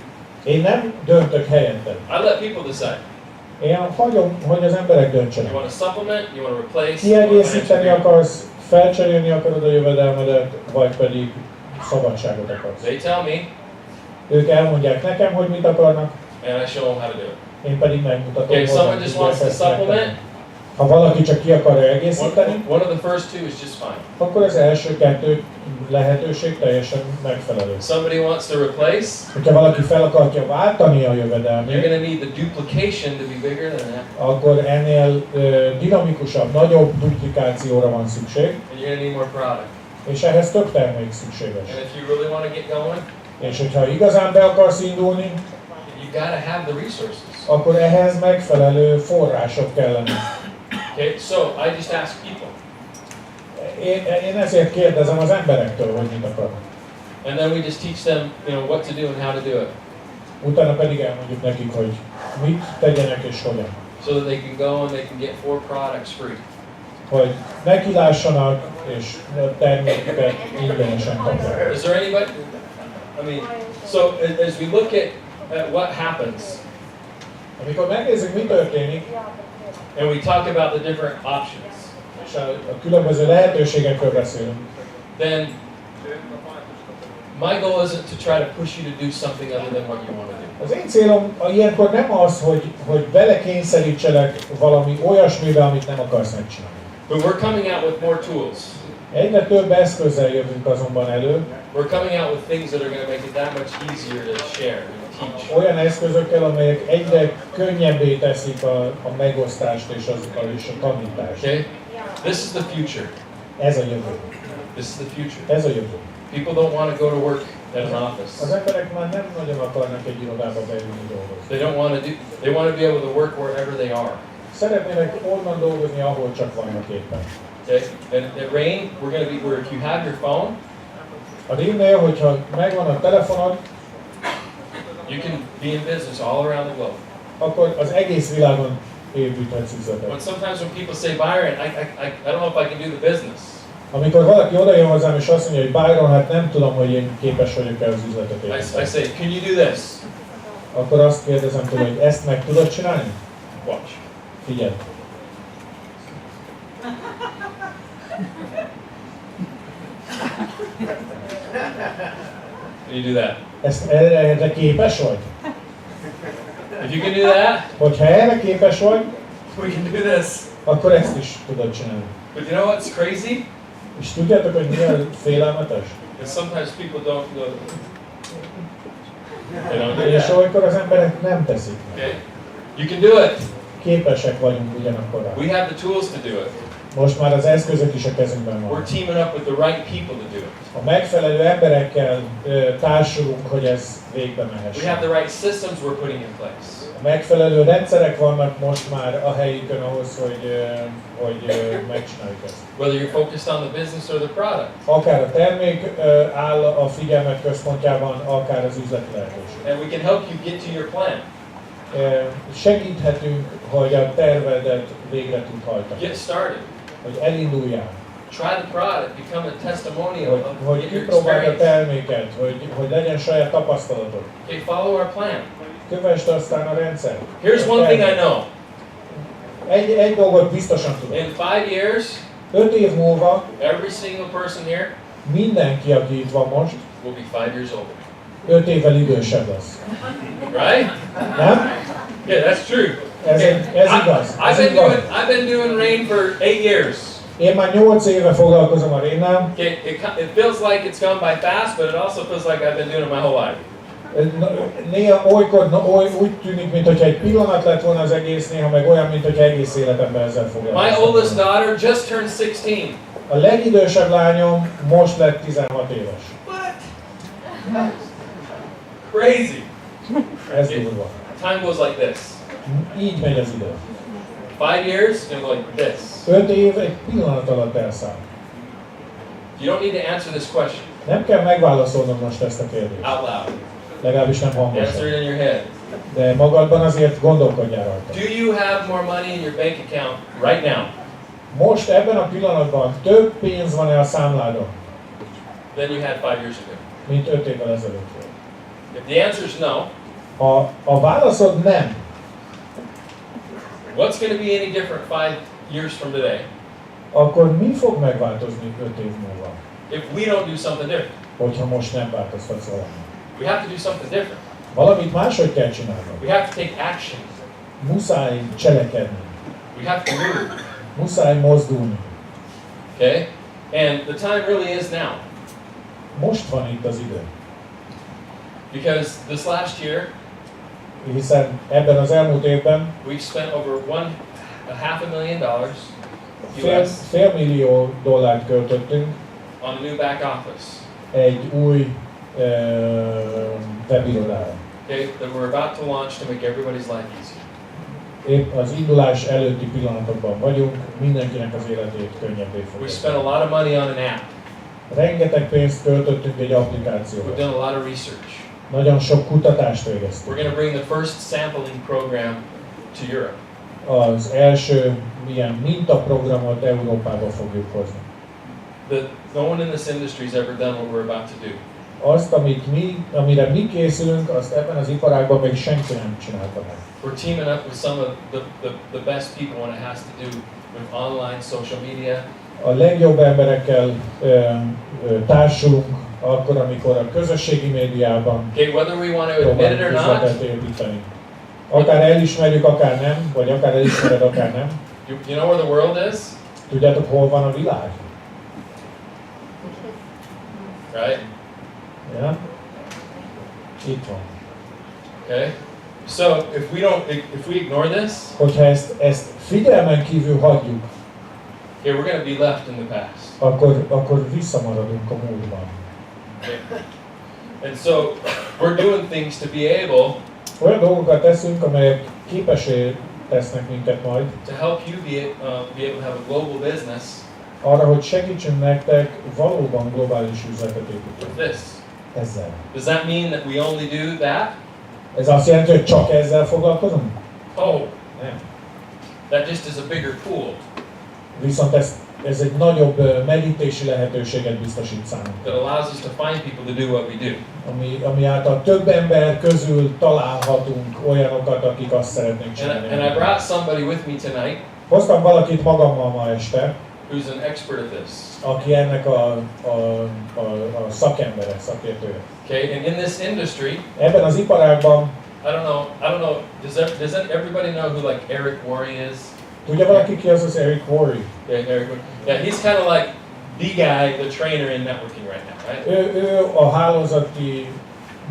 Én nem döntök helyetted. I let people decide. Én hagyom, hogy az emberek You döntsenek. want to supplement, you want to replace, you want financial Kiegészíteni freedom. akarsz, felcserélni akarod a jövedelmedet, vagy pedig szabadságot akarsz. They tell me, Ők elmondják nekem, hogy mit akarnak, and I show them how to do it. én pedig megmutatom, Okay, if hogy someone just wants to ezt megtenni. supplement, Ha valaki csak ki akarja egészíteni, one of the first two is just fine. akkor az első kettő lehetőség teljesen megfelelő. Somebody wants to replace, Hogyha valaki fel akarja váltani a you're jövedelmét, going to need the duplication to be bigger than that, akkor ennél dinamikusabb, nagyobb duplikációra van szükség, and you're going to need more product. és ehhez több termék szükséges. And if you really want to get going, És hogyha igazán be akarsz indulni, you got to have the resources. akkor ehhez megfelelő források kellenek. Okay, so I just ask people, Én ezért kérdezem az emberektől, hogy mit akarnak. and then we just teach them, what to do and how to do it, Utána pedig elmondjuk nekik, hogy mit tegyenek és hogyan. so that they can go and they can get 4 products free. Hogy nekilássanak és a termékeket ingyenesen kapják. Is there anybody? So as we look at what happens, Amikor megnézzük, mi történik, and we talk about the different options, és a különböző lehetőségekről beszélünk, then my goal isn't to try to push you to do something other than what you want to do. az én célom ilyenkor nem az, hogy belekényszerítselek valami olyasmibe, amit nem akarsz megcsinálni. But we're coming out with more tools. Egyre több eszközzel jövünk azonban elő, We're coming out with things that are going to make it that much easier to share and teach. Olyan eszközökkel, amelyek egyre könnyebbé teszik a megosztást és a tanítást. Okay? This is the future. Ez a jövő. This is the future. Ez a jövő. People don't want to go to work at an office. Az emberek már nem nagyon akarnak egy irodába beülni dolgozni. They don't want to do. They want to be able to work wherever they are. Szeretnének onnan dolgozni, ahol csak vannak éppen. Okay? And at Rain, we're going to be where if you have your phone, A Rainnél, hogyha megvan a telefonod, you can be in business all around the globe. akkor az egész világon építhetsz üzletet. But sometimes when people say, Byron, I don't know if I can do the business. Amikor valaki odajön hozzám és azt mondja, hogy Byron, hát nem tudom, hogy én képes vagyok-e az üzletet I építeni. say, can you do this? Akkor azt kérdezem tőle, hogy ezt meg tudod csinálni? Watch. Figyelj. Can you do that? Erre képes vagy? If you can do that, Hogyha erre képes vagy, we can do this. akkor ezt is tudod csinálni. But you know what's crazy? És tudjátok, hogy milyen félelmetes? Is sometimes people don't go. They don't do És that. olykor az emberek nem teszik meg. Okay? You can do it. Képesek vagyunk ugyanakkor rá. We have the tools to do it. Most már az eszközök is a kezünkben We're vannak. teaming up with the right people to do it. A megfelelő emberekkel társulunk, hogy ez végbe We have mehessen. the right systems we're putting in place. A megfelelő rendszerek vannak most már a helyükön ahhoz, hogy megcsináljuk ezt. Whether you're focused on the business or the product. Akár a termék áll a figyelmet központjában, akár az üzleti lehetőség. And we can help you get to your plan. Segíthetünk, hogy a tervedet végre tud hajtani. Get started. Hogy elinduljál. Try the product. Become a testimonial of Hogy your kipróbáld a experience. terméket, hogy legyen saját tapasztalatod. Okay, follow our plan. Kövesd aztán a rendszer. Here's one thing I know. Egy dolgot biztosan tudom. In 5 years, 5 év múlva every single person here mindenki, aki itt van most, will be 5 years older. 5 évvel idősebb lesz. Right? Nem? Yeah, that's true. Ez igaz. Ez igaz. I've been doing Rain for 8 years. Én már 8 éve foglalkozom a Rainnel. Okay, it feels like it's gone by fast, but it also feels like I've been doing it my whole life. Néha olykor úgy tűnik, mintha egy pillanat lett volna az egész, néha meg olyan, mintha egész életemben ezzel My foglalkoztam. oldest daughter just turned 16. A legidősebb lányom most lett 16 éves. What? Crazy. Ez durva. Time goes like this. Így megy az idő. 5 years, it's gonna go like this. 5 év egy pillanat alatt elszáll. You don't need to answer this question Nem kell megválaszolnom most ezt a kérdést. out loud. Legalábbis nem Answer hangosan. it in your head. De magadban azért gondolkodjál rajta. Do you have more money in your bank account right now Most ebben a pillanatban több pénz van-e a számládon, than you had 5 years ago? mint 5 évvel ezelőtt volt? If the answer is no, Ha a válaszod nem, what's going to be any different 5 years from today akkor mi fog megváltozni 5 év múlva, if we don't do something different? hogyha most nem változtatsz valamit? We have to do something different. Valamit máshogy kell csinálnod. We have to take action. Muszáj cselekedni. We have to move. Muszáj mozdulni. Okay? And the time really is now. Most van itt az idő. Because this last year, Hiszen ebben az elmúlt évben we've spent over $500,000 US $500 000 költöttünk on a new back office. egy új webirodára. Okay? That we're about to launch to make everybody's life easier. Épp az indulás előtti pillanatokban vagyunk, mindenkinek az életét könnyebbé We fogja. spent a lot of money on an app. Rengeteg pénzt költöttünk egy We've applikációra. done a lot of research. Nagyon sok kutatást We're végeztünk. going to bring the first sampling program to Europe. Az első ilyen mintaprogramot Európába fogjuk hozni. No one in this industry has ever done what we're about to do. Azt, amire mi készülünk, azt ebben az iparágban még senki nem csinálta meg. We're teaming up with some of the best people when it has to do with online social media. A legjobb emberekkel társulunk akkor, amikor a közösségi médiában Okay, whether we want to admit it or próbálunk not, üzletet építeni. Akár elismerjük, akár nem, vagy akár elismered, akár nem. you know where the world is, Tudjátok, hol van a világ? right? Ja? Itt van. Okay? So if we ignore this, Hogyha ezt figyelmen kívül hagyjuk, okay, we're going to be left in the past. akkor visszamaradunk a múltban. Okay? And so we're doing things to be able Olyan dolgokat teszünk, amelyek képessé tesznek minket majd to help you be able to have a global business arra, hogy segítsünk nektek valóban globális üzletet with építeni. this. Ezzel. Does that mean that we only do that? Ez azt jelenti, hogy csak ezzel foglalkozunk? Oh, Nem. that just is a bigger pool Viszont ez egy nagyobb merítési lehetőséget biztosít that számunkra, allows us to find people to do what we do. ami által több ember közül találhatunk olyanokat, akik azt szeretnék csinálni. And I brought somebody with me tonight Hoztam valakit magammal ma este, who's an expert at this. aki ennek a szakembere, szakértője. Okay, and in this industry, Ebben az iparágban, I don't know, does everybody know who like Eric Worre is? tudja valaki ki az Eric Worre? Yeah, Eric Worre. Yeah, he's kind of like the guy, the trainer in networking right now, right? Ő a hálózati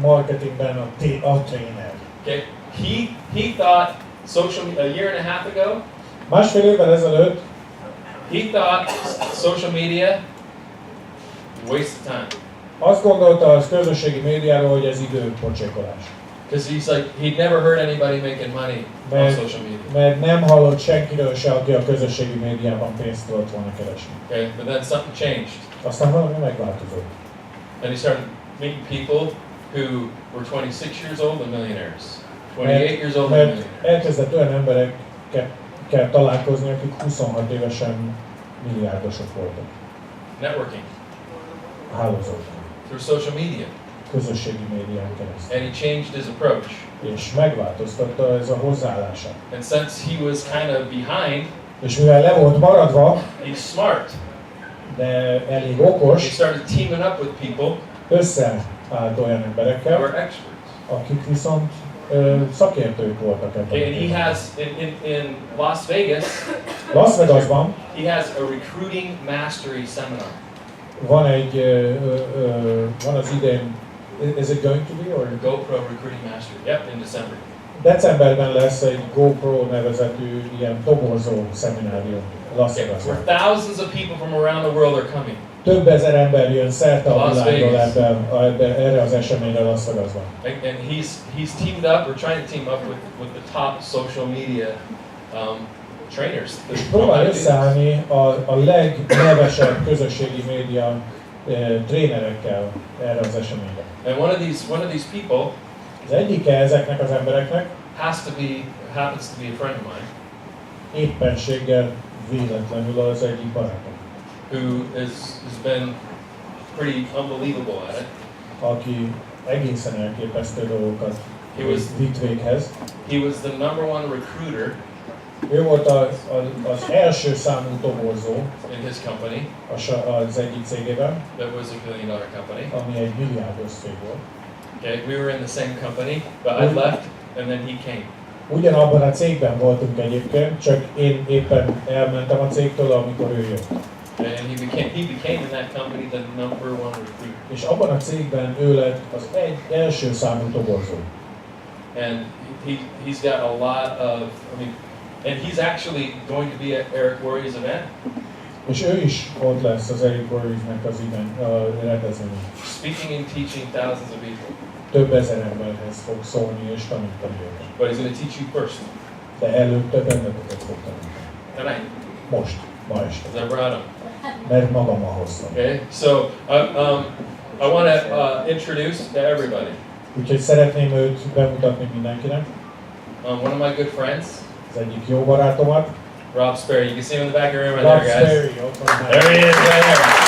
marketingben a tréner. Okay, he thought a year and a half ago, Másfél évvel ezelőtt he thought social media waste of time. azt gondolta az közösségi médiáról, hogy ez időpocsékolás. Because he's like, he'd never heard anybody making money on social media. Mert nem hallott senkiről se, aki a közösségi médiában pénzt tudott volna keresni. Okay, but then something changed. Aztán valami megváltozott. And he started meeting people who were 26 years old and millionaires. 28 years old and Mert millionaires. elkezdett olyan emberekkel találkozni, akik 26 évesen milliárdosok voltak. Networking Hálózatban. through social media. Közösségi médián keresztül. And he changed his approach. És megváltoztatta ez a hozzáállása. And since he was kind of behind, És mivel le volt maradva, he's smart. de elég He okos, started teaming up with people összeállt olyan who emberekkel, were experts. akik viszont szakértők voltak ebben. Okay, and he has, in Las Vegas, Las Vegasban he has a recruiting mastery seminar. van van az idén, is it going to be, or? GoPro Recruiting Mastery. Yep, in December. Decemberben lesz egy GoPro nevezetű ilyen toborzó szeminárium Las Okay, Vegasban. where thousands of people from around the world are coming. Több ezer ember jön szerte a Las világról Vegas. erre az eseményre Las Vegasban. And he's teamed up, or trying to team up with the top social media trainers. És próbál összeállni a legnevesebb közösségi média trénerekkel erre az eseményre. And one of these people Az egyike ezeknek az embereknek happens to be a friend of mine, éppenséggel véletlenül az egyik barátom, who has been pretty unbelievable at it. aki egészen elképesztő dolgokat He vitt véghez. was the number one recruiter Ő volt az első számú toborzó in his company, az egyik cégében, that was $1 billion company. ami egy milliárdos cég volt. Okay, we were in the same company, but I left and then he came. Ugyanabban a cégben voltunk egyébként, csak én éppen elmentem a cégtől, amikor ő jött. And he became in that company the number one recruiter. És abban a cégben ő lett az első számú toborzó. And he's got a lot of, and he's actually going to be at Eric Worre's event. És ő is ott lesz az Eric Worre-nek az rendezvényen. Speaking and teaching thousands of people. Több ezer emberhez fog szólni és tanítani őket. But he's going to teach you first. De előtte benneteket fog tanítani. Tonight. Most, ma este. Because I brought him. Mert magammal hoztam. Okay, so I want to introduce to everybody. Úgyhogy szeretném őt bemutatni mindenkinek. One of my good friends, Az egyik jó barátomat. Rob Sperry. You can see him in the back of the room right Rob there, guys. Sperry, ott van. There he is, right there.